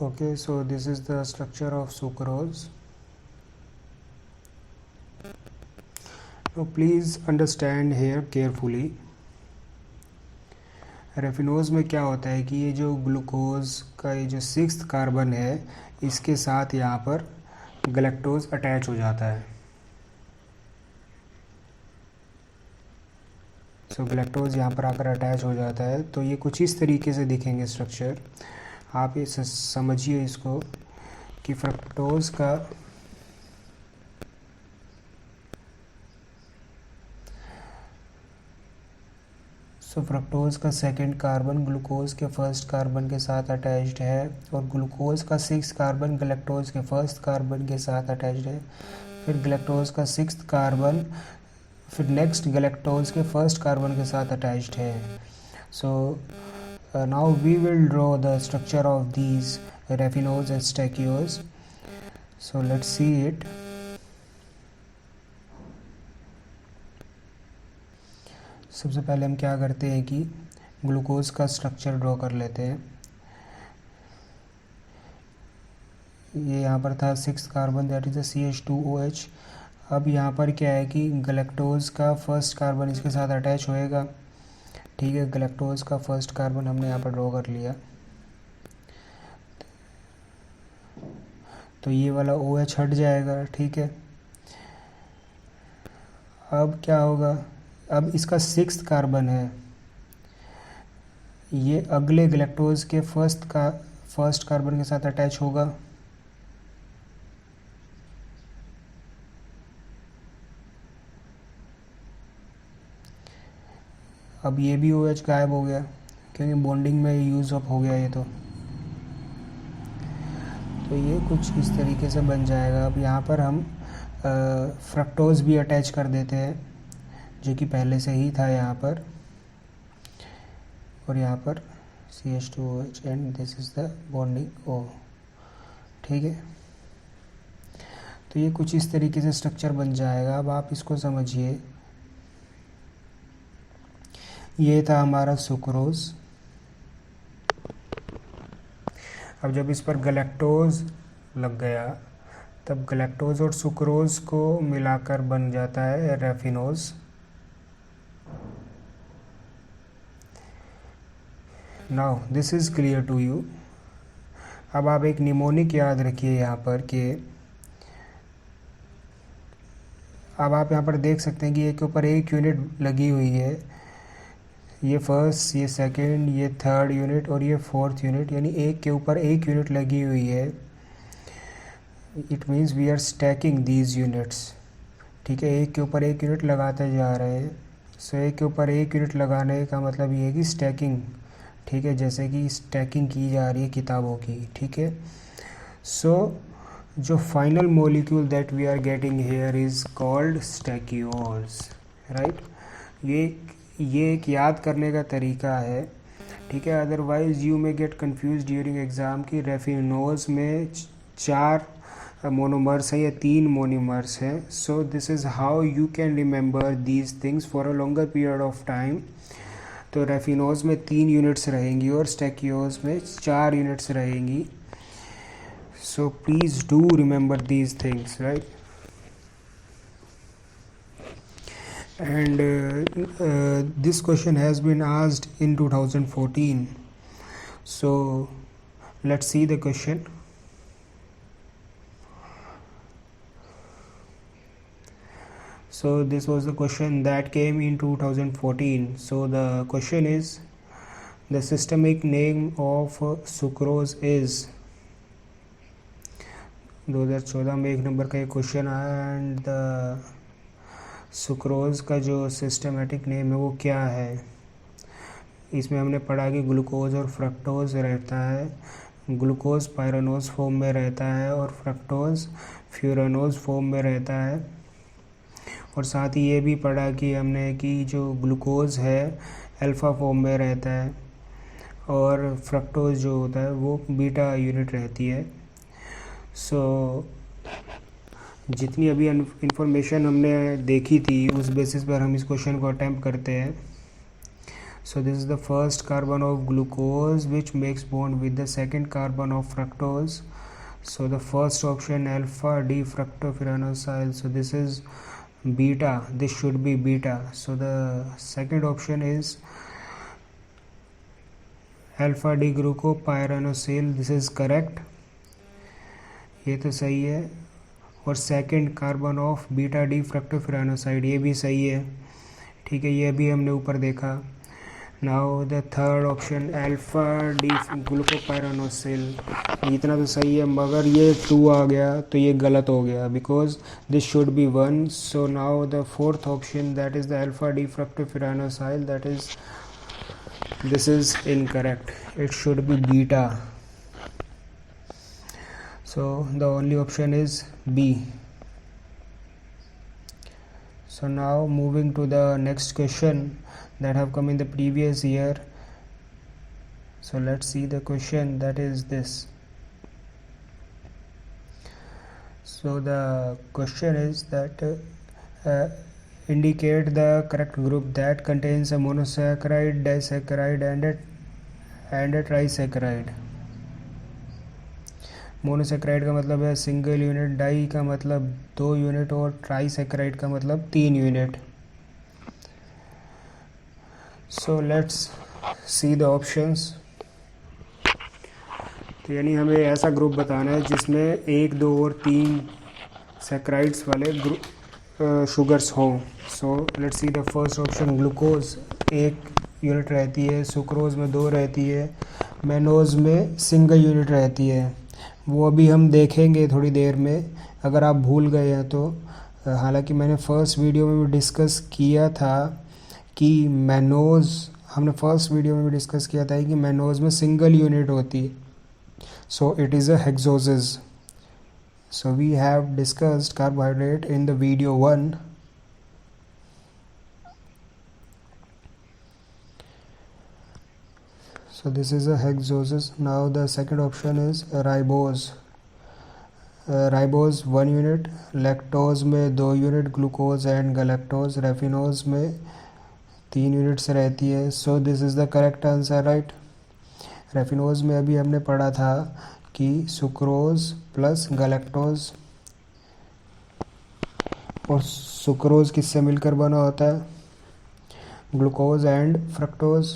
Speaker 1: okay, so this is the structure of sucrose. Now please understand here carefully. रेफिनोज़ में क्या होता है कि ये जो ग्लूकोज का ये जो 6th कार्बन है इसके साथ यहाँ पर गैलेक्टोज अटैच हो जाता है. सो गैलेक्टोज यहाँ पर आकर अटैच हो जाता है. तो ये कुछ इस तरीके से दिखेंगे स्ट्रक्चर. आप ये समझिए इसको कि फ्रक्टोज का फ्रक्टोज का 2nd कार्बन ग्लूकोज के 1st कार्बन के साथ अटैच्ड है और ग्लूकोज का 6th कार्बन गैलेक्टोज के 1st कार्बन के साथ अटैच्ड है. फिर गैलेक्टोज का 6th कार्बन फिर नेक्स्ट गैलेक्टोज के 1st कार्बन के साथ अटैच्ड है. So now we will draw the structure of these raffinose and stachyose. So let's see it. सबसे पहले हम क्या करते हैं कि ग्लूकोज का स्ट्रक्चर ड्रॉ कर लेते हैं। ये यहाँ पर था 6 कार्बन, दैट इज़ CH2OH। अब यहाँ पर क्या है कि गैलेक्टोज का फर्स्ट कार्बन इसके साथ अटैच होएगा। ठीक है, गैलेक्टोज का फर्स्ट कार्बन हमने यहाँ पर ड्रॉ कर लिया। तो ये वाला OH हट जाएगा। ठीक है, अब क्या होगा, अब इसका 6th कार्बन है, ये अगले गैलेक्टोज के फर्स्ट कार्बन के साथ अटैच होगा। अब ये भी OH गायब हो गया क्योंकि बॉन्डिंग में यूज़ अप हो गया ये। तो ये कुछ इस तरीके से बन जाएगा। अब यहाँ पर हम फ्रक्टोज भी अटैच कर देते हैं जो कि पहले से ही था यहाँ पर, और यहाँ पर CH2OH and this is the bonding O। ठीक है, तो ये कुछ इस तरीके से स्ट्रक्चर बन जाएगा। अब आप इसको समझिए, ये था हमारा सुक्रोज। अब जब इस पर गैलेक्टोज लग गया तब गैलेक्टोज और सुक्रोज को मिलाकर बन जाता है raffinose. Now this is clear to you. अब आप एक निमोनिक याद रखिए यहाँ पर कि अब आप यहाँ पर देख सकते हैं कि एक के ऊपर एक यूनिट लगी हुई है, ये फर्स्ट, ये सेकंड, ये थर्ड यूनिट और ये फोर्थ यूनिट, यानी एक के ऊपर एक यूनिट लगी हुई है। It means we are stacking these units. ठीक है, एक के ऊपर एक यूनिट लगाते जा रहे हैं। सो एक के ऊपर एक यूनिट लगाने का मतलब ये है कि स्टैकिंग। ठीक है, जैसे कि स्टैकिंग की जा रही है किताबों की। ठीक है, सो जो final molecule that we are getting here is called stachyols, right. ये एक याद करने का तरीका है। ठीक है, otherwise you may get confuse during exam की रेफिनोज में 4 मोनोमर्स हैं या 3 मोनोमर्स हैं। So this is how you can remember these things for a longer period of time. तो रेफिनोज में 3 यूनिट्स रहेंगी और स्टैकियोज में 4 यूनिट्स रहेंगी। So please do remember these things, right. And this question has been asked in 2014. So let's see the question. So this was the question that came in 2014. So the question is, the systemic name of sucrose is। 2014 में एक number का एक question आया, and the sucrose का जो systematic name है वो क्या है। इसमें हमने पढ़ा कि ग्लूकोज और फ्रक्टोज रहता है। ग्लूकोज पायरानोज फॉर्म में रहता है और फ्रक्टोज फ्यूरानोज फॉर्म में रहता है। और साथ ही ये भी पढ़ा कि हमने कि जो ग्लूकोज है अल्फ़ा फॉर्म में रहता है और फ्रक्टोज जो होता है वो बीटा यूनिट रहती है। सो जितनी अभी इंफॉर्मेशन हमने देखी थी उस बेसिस पर हम इस क्वेश्चन को अटैम्प्ट करते हैं। So this is the first carbon of glucose which makes bond with the second carbon of fructose. So the first option alpha D fructofuranosyl, so this is beta, this should be beta. So the second option is alpha D glucopyranosyl, this is correct, ये तो सही है। और second carbon of beta D fructofuranoside, ये भी सही है। ठीक है, ये भी हमने ऊपर देखा। Now the third option alpha D glucopyranosyl, इतना तो सही है, मगर ये 2 आ गया तो ये गलत हो गया, because this should be 1। So now the fourth option that is the alpha D fructofuranosyl, that is this is incorrect, it should be beta. So the only option is B. So now moving to the next question that have come in the previous year. So let's see the question that is this. So the question is that indicate the correct group that contains a monosaccharide, disaccharide and a trisaccharide. Monosaccharide का मतलब है single unit, die का मतलब 2 unit और ट्राईसेक्राइड का मतलब 3 unit. So let's see the options. तो यानी हमें ऐसा ग्रुप बताना है जिसमें 1, 2 और 3 सैक्राइड्स वाले ग्रुप शुगर्स हों. सो let's see the first option. Glucose 1 unit रहती है, सुक्रोज में 2 रहती है, मैनोज में सिंगल यूनिट रहती है. वो अभी हम देखेंगे थोड़ी देर में, अगर आप भूल गए हैं तो. हालांकि मैंने फर्स्ट वीडियो में भी डिस्कस किया था कि मैनोज, हमने फर्स्ट वीडियो में भी डिस्कस किया था कि मैनोज में सिंगल यूनिट होती है. So it is a hexoses. So we have discussed carbohydrate in the video 1. So this is a hexoses. Now the second option is ribose. Ribose 1 unit, lactose में 2 unit, glucose and गलैक्टोज raffinose में 3 units रहती है. So this is the correct answer, right. Raffinose में अभी हमने पढ़ा था कि सुक्रोज प्लस गलैक्टोज, और सुक्रोज किससे मिलकर बना होता है, glucose and fructose.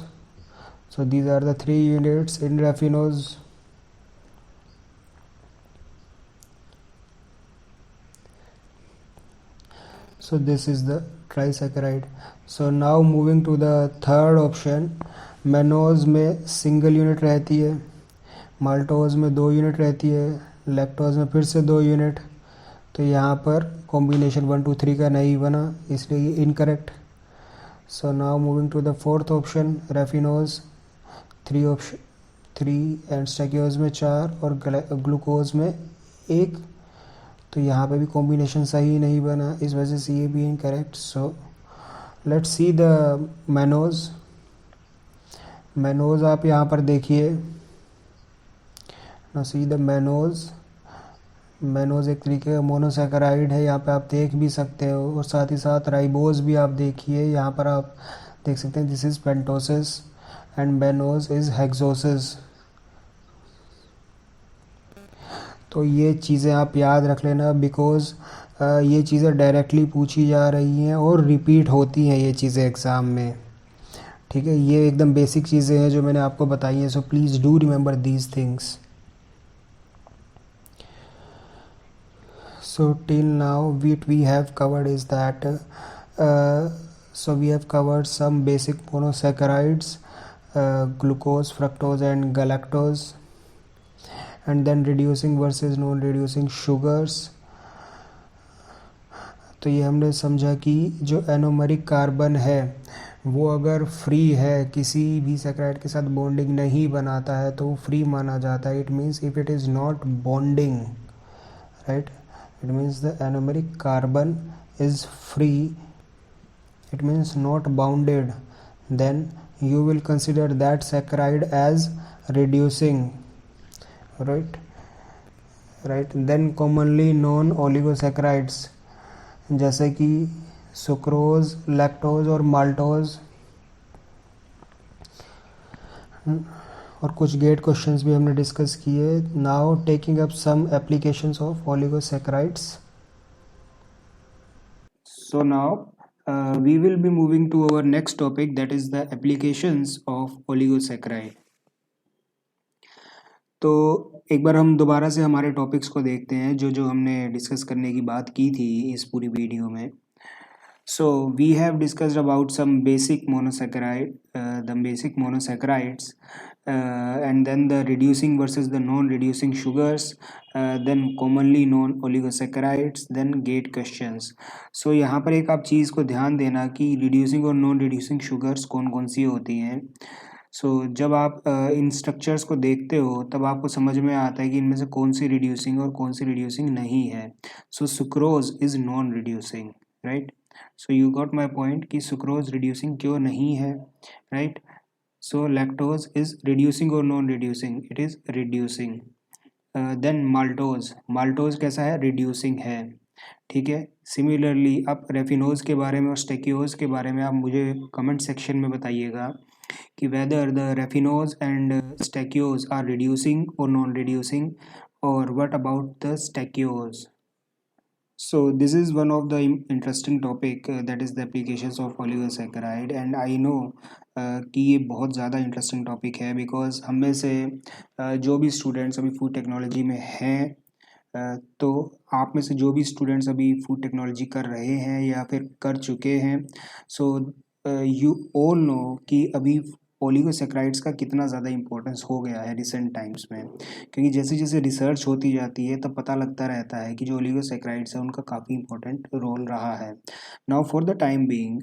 Speaker 1: So these are the 3 units in raffinose. So this is the trisaccharide. So now moving to the third option. Mannose में सिंगल यूनिट रहती है, माल्टोज में 2 यूनिट रहती है, लैक्टोज में फिर से 2 यूनिट. तो यहाँ पर कॉम्बिनेशन 1 2 3 का नहीं बना, इसलिए ये incorrect. So now moving to the fourth option. Raffinose 3 and stachyose में 4 और ग्लूकोज में 1. तो यहाँ पे भी कॉम्बिनेशन सही नहीं बना, इस वजह से ये भी incorrect. So let's see the mannose. Mannose आप यहाँ पर देखिए ना, सी द मैनोज. मैनोज एक तरीके का मोनोसैकेराइड है, यहाँ पे आप देख भी सकते हो. और साथ ही साथ राइबोज भी आप देखिए, यहाँ पर आप देख सकते हैं this is pentoses and mannose is hexoses. तो ये चीज़ें आप याद रख लेना, बिकॉज़ ये चीज़ें डायरेक्टली पूछी जा रही हैं और रिपीट होती हैं ये चीज़ें एग्ज़ाम में. ठीक है, ये एकदम बेसिक चीज़ें हैं जो मैंने आपको बताई हैं. So please do remember these things. So till now what we have covered is that so we have covered some basic monosaccharides, glucose, fructose and galactose, and then reducing versus non reducing sugars. तो ये हमने समझा कि जो anomeric carbon है वो अगर free है, किसी भी सैकराइड के साथ बॉन्डिंग नहीं बनाता है, तो वो फ्री माना जाता है. It means if it is not bonding, right, it means the anomeric carbon is free, it means not bounded, then you will consider that saccharide as reducing, right. Then commonly known oligosaccharides जैसे कि sucrose, lactose और maltose, और कुछ GATE questions भी हमने discuss किए. Now taking up some applications of oligosaccharides. So now we will be moving to our next topic, that is the applications of oligosaccharide. तो एक बार हम दोबारा से हमारे टॉपिक्स को देखते हैं जो जो हमने डिस्कस करने की बात की थी इस पूरी वीडियो में. So we have discussed about some basic monosaccharides, and then the reducing versus the non-reducing sugars, then commonly known oligosaccharides, then gate questions. So यहाँ पर एक आप चीज़ को ध्यान देना कि reducing और non-reducing sugars कौन कौन सी होती हैं. जब आप इन स्ट्रक्चर्स को देखते हो तब आपको समझ में आता है कि इनमें से कौन सी रिड्यूसिंग और कौन सी रिड्यूसिंग नहीं है. Sucrose is non reducing, right. So you got my point कि सुक्रोज रिड्यूसिंग क्यों नहीं है, right. So lactose is reducing और non reducing, it is reducing. Then maltose कैसा है, रिड्यूसिंग है. ठीक है। सिमिलरली आप रेफिनोज के बारे में और स्टेकियोज के बारे में आप मुझे कमेंट सेक्शन में बताइएगा कि whether the raffinose and stachyos are reducing or non-reducing, or what about the stachyos. So this is one of the interesting topic that is the applications of oligosaccharide, and I know कि ये बहुत ज़्यादा interesting topic है because हम में से जो भी स्टूडेंट्स अभी फूड टेक्नोलॉजी में हैं, तो आप में से जो भी स्टूडेंट्स अभी फूड टेक्नोलॉजी कर रहे हैं या फिर कर चुके हैं, सो यू ऑल नो कि अभी ओलिगोसेक्राइड्स का कितना ज़्यादा इम्पोर्टेंस हो गया है रिसेंट टाइम्स में, क्योंकि जैसे जैसे रिसर्च होती जाती है तब पता लगता रहता है कि जो ओलिगोसेक्राइड्स है उनका काफ़ी इंपॉर्टेंट रोल रहा है। Now for the time being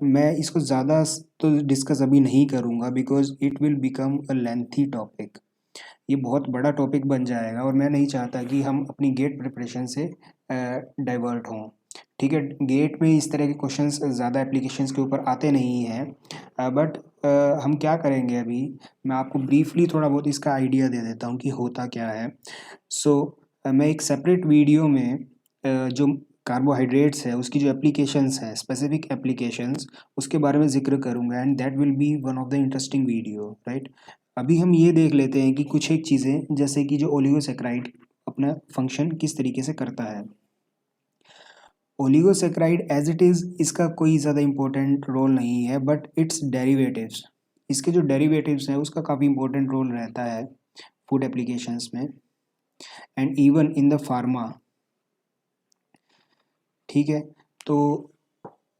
Speaker 1: मैं इसको ज़्यादा तो डिस्कस अभी नहीं करूँगा because it will become a lengthy topic. ये बहुत बड़ा टॉपिक बन जाएगा और मैं नहीं चाहता कि हम अपनी गेट प्रिपरेशन से डाइवर्ट हों। ठीक है, गेट में इस तरह के क्वेश्चंस ज़्यादा एप्लीकेशंस के ऊपर आते नहीं हैं, बट हम क्या करेंगे अभी, मैं आपको ब्रीफली थोड़ा बहुत इसका आइडिया दे देता हूँ कि होता क्या है। सो मैं एक सेपरेट वीडियो में जो कार्बोहाइड्रेट्स है उसकी जो एप्लीकेशंस है, स्पेसिफिक एप्लीकेशंस, उसके बारे में ज़िक्र करूँगा and that will B one of the interesting video, right. अभी हम ये देख लेते हैं कि कुछ एक चीज़ें जैसे कि जो ओलिगोसेक्राइड अपना फंक्शन किस तरीके से करता है। ओलिगोसेक्राइड एज इट इज़ इसका कोई ज़्यादा इम्पोर्टेंट रोल नहीं है, बट इट्स डेरिवेटिव्स, इसके जो डेरिवेटिव्स हैं उसका काफ़ी इम्पोर्टेंट रोल रहता है फूड एप्लीकेशंस में and even in the pharma. ठीक है, तो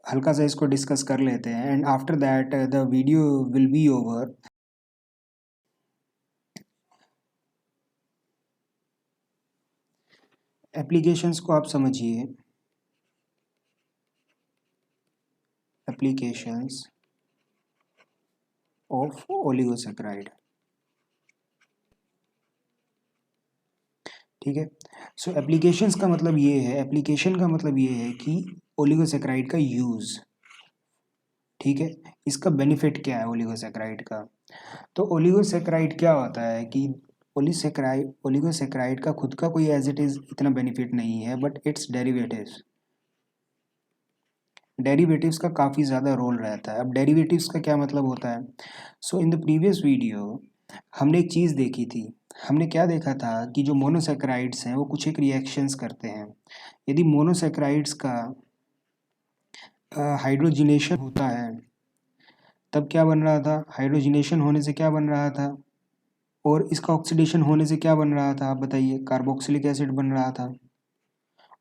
Speaker 1: हल्का सा इसको डिस्कस कर लेते हैं and after that the video will be over. Applications को आप समझिए, एप्लीकेशंस ऑफ ओलिगोसेक्राइड। ठीक है, सो एप्लीकेशंस का मतलब ये है, एप्लीकेशन का मतलब ये है कि ओलिगोसेक्राइड का यूज़। ठीक है, इसका बेनिफिट क्या है ओलिगोसेक्राइड का। तो ओलिगोसेक्राइड क्या होता है कि ओलिगोसेक्राइड का खुद का कोई एज इट इज़ इतना बेनिफिट नहीं है, बट इट्स डेरिवेटिव्स, डेरिवेटिव्स का काफ़ी ज़्यादा रोल रहता है। अब डेरिवेटिव्स का क्या मतलब होता है। सो इन द प्रीवियस वीडियो हमने एक चीज़ देखी थी, हमने क्या देखा था कि जो मोनोसेक्राइड्स हैं वो कुछ एक रिएक्शंस करते हैं। यदि मोनोसेक्राइड्स का हाइड्रोजिनेशन होता है तब क्या बन रहा था, हाइड्रोजिनेशन होने से क्या बन रहा था, और इसका ऑक्सीडेशन होने से क्या बन रहा था, आप बताइए, कार्बोक्सिलिक एसिड बन रहा था,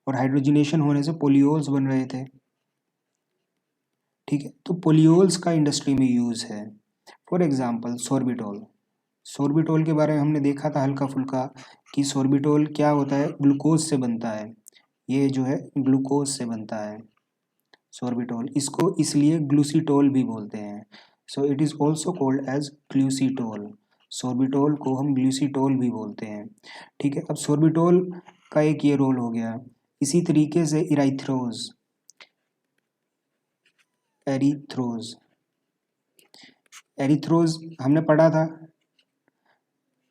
Speaker 1: और हाइड्रोजिनेशन होने से पोलियोल्स बन रहे थे। ठीक है, तो पोलियोल्स का इंडस्ट्री में यूज़ है। फॉर एग्जांपल सोर्बिटोल, सोर्बिटोल के बारे में हमने देखा था हल्का फुल्का कि सोर्बिटोल क्या होता है, ग्लूकोज से बनता है, ये जो है ग्लूकोज से बनता है सोर्बिटोल, इसको इसलिए ग्लूसीटोल भी बोलते हैं। So it is also called as glucitol, sorbitol को हम ग्लूसीटोल भी बोलते हैं। ठीक है, अब सोर्बिटोल का एक ये रोल हो गया। इसी तरीके से इराइथ्रोज, एरिथ्रोज, एरिथ्रोज हमने पढ़ा था,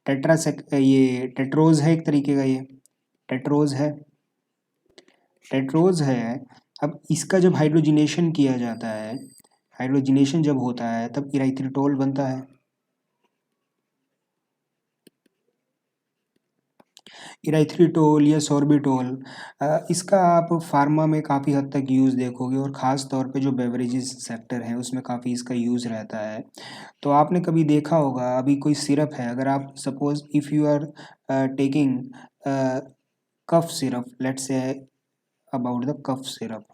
Speaker 1: ये टेट्रोज है एक तरीके का, ये टेट्रोज है, टेट्रोज है। अब इसका जब हाइड्रोजिनेशन किया जाता है, हाइड्रोजिनेशन जब होता है तब इराइथ्रिटोल बनता है। इराइथ्रिटोल या सोर्बिटोल, इसका आप फार्मा में काफ़ी हद तक यूज़ देखोगे और ख़ास तौर पे जो बेवरेजेस सेक्टर है उसमें काफ़ी इसका यूज़ रहता है। तो आपने कभी देखा होगा, अभी कोई सिरप है, अगर आप suppose if you are taking cough syrup, let's say about the cough syrup,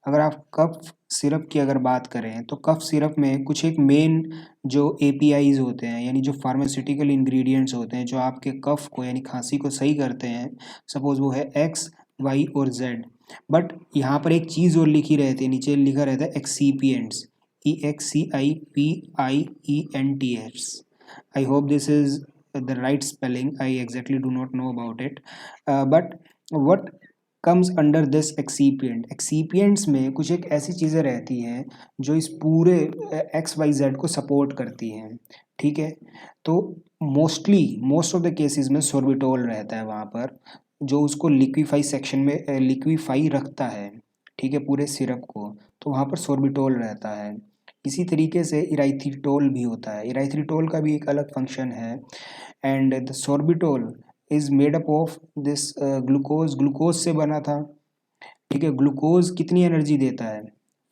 Speaker 1: अगर आप कफ सिरप की अगर बात करें तो कफ सिरप में कुछ एक मेन जो एपीआईज होते हैं, यानी जो फार्मास्यूटिकल इंग्रेडिएंट्स होते हैं जो आपके कफ को यानी खांसी को सही करते हैं, सपोज वो है एक्स, वाई और जेड। बट यहाँ पर एक चीज़ और लिखी रहती है, नीचे लिखा रहता है excipients, EXCIPIENTS। I hope this is the right spelling. I exactly do not know about it. But what comes under this excipient? Excipients में कुछ एक ऐसी चीज़ें रहती हैं जो इस पूरे XYZ को सपोर्ट करती हैं। ठीक है, तो मोस्ट ऑफ द केसेस में सोर्बिटोल रहता है वहाँ पर, जो उसको लिक्विफाई सेक्शन में लिक्विफाई रखता है, ठीक है, पूरे सिरप को, तो वहाँ पर सोर्बिटोल रहता है। इसी तरीके से इराइथ्रिटोल भी होता है, इराइथ्रिटोल का भी एक अलग फंक्शन है। And the sorbitol is made up of this glucose, glucose से बना था, ठीक है। ग्लूकोज कितनी एनर्जी देता है?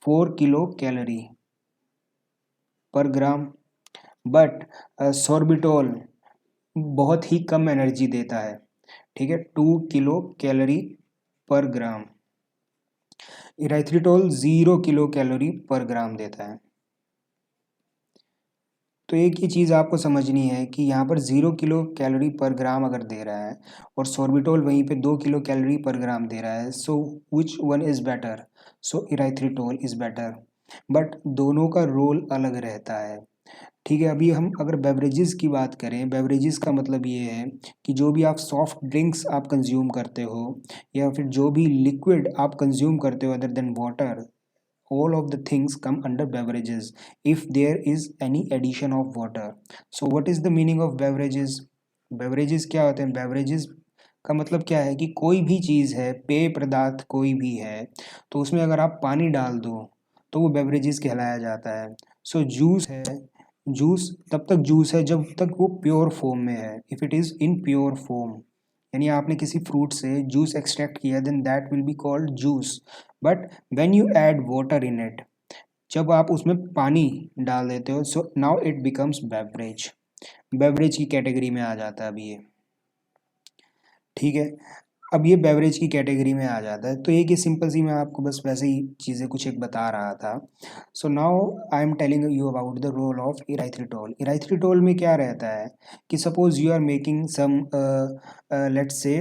Speaker 1: 4 किलो कैलोरी पर ग्राम। बट सोर्बिटोल बहुत ही कम एनर्जी देता है, ठीक है, 2 किलो कैलोरी पर ग्राम। इराइथ्रिटोल 0 किलो कैलोरी पर ग्राम देता है। तो एक ही चीज़ आपको समझनी है कि यहाँ पर 0 किलो कैलोरी पर ग्राम अगर दे रहा है और सोर्बिटोल वहीं पे 2 किलो कैलोरी पर ग्राम दे रहा है, so which one is better? So erythritol is better. But दोनों का रोल अलग रहता है, ठीक है। अभी हम अगर बेवरेजेस की बात करें, बेवरेजेस का मतलब ये है कि जो भी आप सॉफ्ट ड्रिंक्स आप कंज्यूम करते हो या फिर जो भी लिक्विड आप कंज्यूम करते हो other than water, all of the things come under beverages if there is any addition of water. So what is the meaning of beverages? beverages क्या होते हैं? beverages का मतलब क्या है कि कोई भी चीज़ है, पेय पदार्थ कोई भी है, तो उसमें अगर आप पानी डाल दो तो वो बेवरेजेस कहलाया जाता है। सो जूस है, जूस तब तक जूस है जब तक वो प्योर फॉर्म में है। If it is in pure form, यानी आपने किसी फ्रूट से जूस एक्सट्रैक्ट किया, then that will be called juice. But when you add water in it, जब आप उसमें पानी डाल देते हो, so now it becomes beverage, beverage की कैटेगरी में आ जाता है अभी ये, ठीक है। अब ये बेवरेज की कैटेगरी में आ जाता है। तो एक ही सिंपल सी मैं आपको बस वैसे ही चीज़ें कुछ एक बता रहा था। So now I am telling you about the role of erythritol. Erythritol में क्या रहता है कि suppose you are making some let's say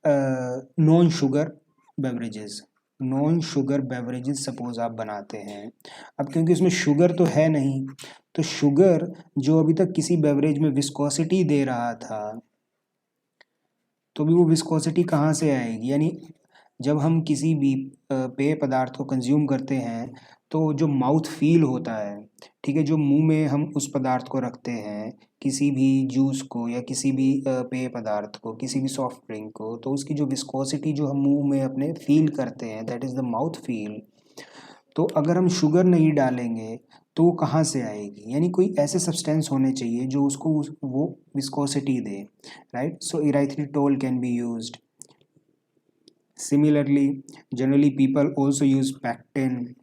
Speaker 1: non sugar beverages, non sugar beverages suppose आप बनाते हैं। अब क्योंकि उसमें शुगर तो है नहीं, तो शुगर जो अभी तक किसी बेवरेज में विस्कोसिटी दे रहा था, तो भी वो विस्कोसिटी कहाँ से आएगी? यानी जब हम किसी भी पेय पदार्थ को कंज्यूम करते हैं तो जो माउथ फील होता है, ठीक है, जो मुंह में हम उस पदार्थ को रखते हैं, किसी भी जूस को या किसी भी पेय पदार्थ को, किसी भी सॉफ्ट ड्रिंक को, तो उसकी जो विस्कोसिटी जो हम मुंह में अपने फील करते हैं, that is the mouth feel. तो अगर हम शुगर नहीं डालेंगे तो वो कहाँ से आएगी? यानी कोई ऐसे सब्सटेंस होने चाहिए जो उसको वो विस्कोसिटी दे, right. So erythritol can be used. Similarly, generally people also use pectin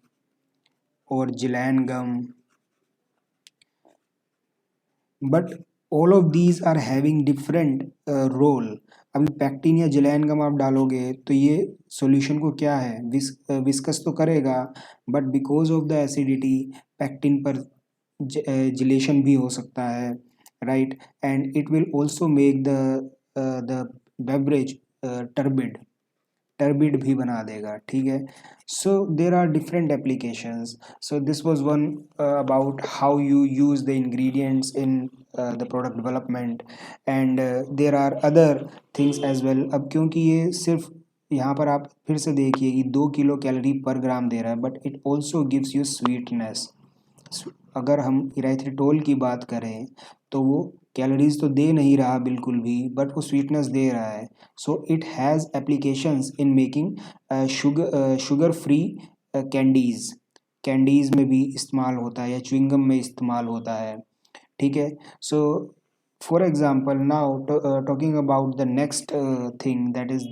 Speaker 1: or Gillan gum, but all of these are having different role. अभी पैक्टिन या जिलैन गम आप डालोगे तो ये सॉल्यूशन को क्या है, विस्कस तो करेगा, but because of the acidity pectin पर जिलेशन भी हो सकता है, right. And it will also make the beverage turbid, turbid भी बना देगा, ठीक है। So there are different applications. So this was one about how you use the ingredients in the product development, and there are other things as well. अब क्योंकि ये सिर्फ यहाँ पर आप फिर से देखिए कि 2 किलो कैलोरी पर ग्राम दे रहा है, but it also gives you sweetness. अगर हम इराइथ्रिटोल की बात करें तो वो कैलोरीज तो दे नहीं रहा बिल्कुल भी, बट वो स्वीटनेस दे रहा है। So it has applications in making sugar free candies, candies में भी इस्तेमाल होता है या च्युइंगम में इस्तेमाल होता है, ठीक है। So for example now talking about the next thing, that is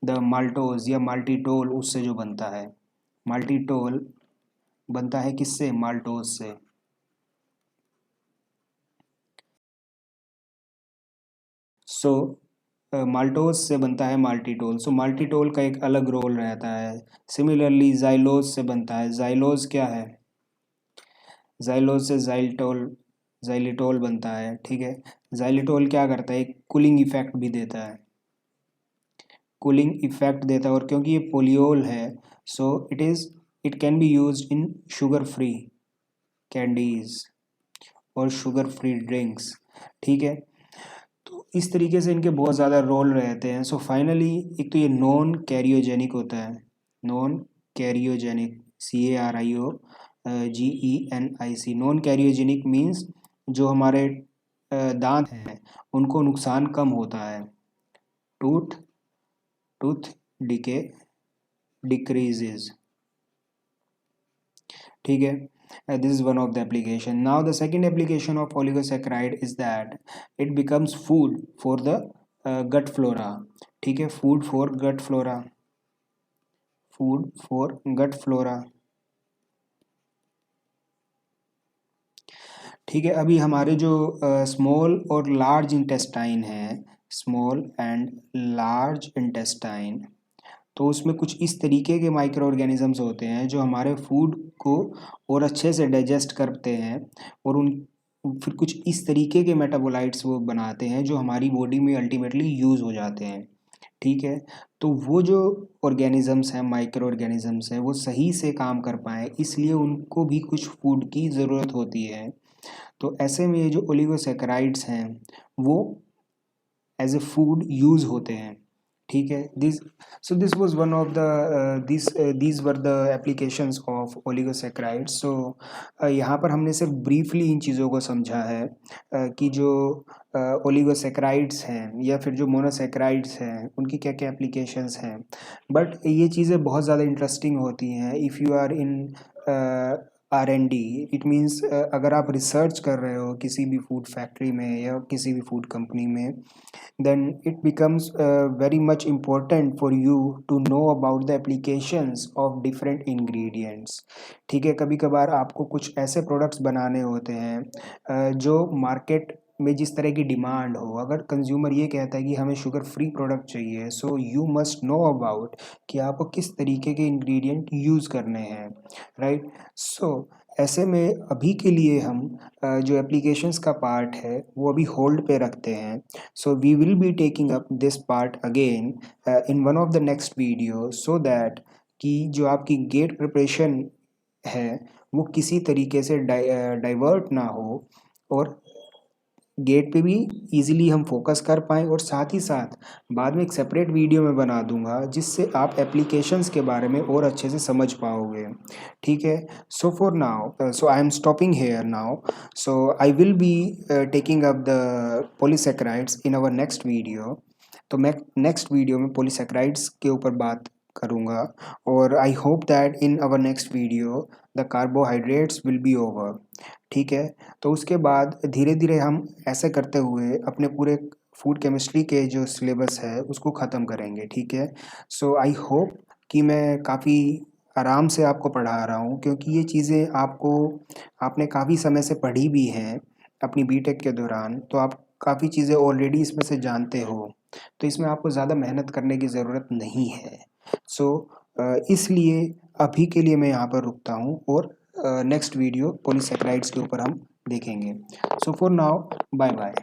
Speaker 1: the maltose या माल्टीटोल, उससे जो बनता है। माल्टीटोल बनता है किससे? माल्टोज से। सो माल्टोज से बनता है माल्टीटोल। सो माल्टीटोल का एक अलग रोल रहता है। सिमिलरली जाइलोज से बनता है। जाइलोज क्या है? जाइलोज से जाइलटोल, जाइलिटोल बनता है, ठीक है। जाइलिटोल क्या करता है? एक कूलिंग इफेक्ट भी देता है, कूलिंग इफेक्ट देता है। और क्योंकि ये पोलियोल है, so it can be used in sugar free candies और शुगर फ्री ड्रिंक्स, ठीक है। तो इस तरीके से इनके बहुत ज़्यादा रोल रहते हैं। सो फाइनली एक तो ये नॉन कैरियोजेनिक होता है, non cariogenic, CARIOGENIC। Non cariogenic means जो हमारे दांत हैं उनको नुकसान कम होता है, टूथ tooth decay decreases. ठीक है, this is one of the application. Now the second application of oligosaccharide is that it becomes food for the gut flora. ठीक है, food for gut flora, food for gut flora. ठीक है, अभी हमारे जो small और लार्ज इंटेस्टाइन है, small and large intestine, तो उसमें कुछ इस तरीके के माइक्रो ऑर्गेनिजम्स होते हैं जो हमारे फूड को और अच्छे से डाइजेस्ट करते हैं और उन फिर कुछ इस तरीके के मेटाबोलाइट्स वो बनाते हैं जो हमारी बॉडी में अल्टीमेटली यूज़ हो जाते हैं। ठीक है, तो वो जो ऑर्गेनिजम्स हैं, माइक्रो ऑर्गेनिजम्स हैं, वो सही से काम कर पाएँ इसलिए उनको भी कुछ फूड की ज़रूरत होती है। तो ऐसे में ये जो ओलिगोसैकेराइड्स हैं वो एज ए फूड यूज़ होते हैं। ठीक है, this was one of the these were the applications of oligosaccharides. सो यहाँ पर हमने सिर्फ ब्रीफली इन चीज़ों को समझा है कि जो ओलिगोसैकेराइड्स हैं या फिर जो मोनोसैकेराइड्स हैं उनकी क्या क्या एप्लीकेशंस हैं। बट ये चीज़ें बहुत ज़्यादा इंटरेस्टिंग होती हैं if you are in R&D। It means अगर आप रिसर्च कर रहे हो किसी भी फूड फैक्ट्री में या किसी भी फूड कंपनी में, then it becomes very much important for you to know about the applications of different ingredients। ठीक है, कभी कभार आपको कुछ ऐसे प्रोडक्ट्स बनाने होते हैं जो मार्केट में जिस तरह की डिमांड हो। अगर कंज्यूमर ये कहता है कि हमें शुगर फ्री प्रोडक्ट चाहिए, so you must know about कि आपको किस तरीके के इंग्रेडिएंट यूज़ करने हैं, राइट। सो ऐसे में अभी के लिए हम जो एप्लीकेशंस का पार्ट है वो अभी होल्ड पे रखते हैं। So we will be taking up this part again in one of the next video, so that कि जो आपकी गेट प्रिपरेशन है वो किसी तरीके से डाइवर्ट ना हो और गेट पे भी इजीली हम फोकस कर पाएँ। और साथ ही साथ बाद में एक सेपरेट वीडियो मैं बना दूंगा जिससे आप एप्लीकेशंस के बारे में और अच्छे से समझ पाओगे। ठीक है, so for now so I am stopping here now. So I will be taking up the polysaccharides in our next video. तो मैं नेक्स्ट वीडियो में पॉलीसैकेराइड्स के ऊपर बात करूँगा और I hope that in our next video the carbohydrates will be over. ठीक है, तो उसके बाद धीरे धीरे हम ऐसे करते हुए अपने पूरे फूड केमिस्ट्री के जो सिलेबस है उसको ख़त्म करेंगे। ठीक है, सो आई होप कि मैं काफ़ी आराम से आपको पढ़ा रहा हूँ क्योंकि ये चीज़ें आपने काफ़ी समय से पढ़ी भी हैं अपनी बीटेक के दौरान, तो आप काफ़ी चीज़ें ऑलरेडी इसमें से जानते हो, तो इसमें आपको ज़्यादा मेहनत करने की ज़रूरत नहीं है। सो इसलिए अभी के लिए मैं यहाँ पर रुकता हूँ और नेक्स्ट वीडियो पॉलीसैकेराइड्स के ऊपर हम देखेंगे। So for now bye bye.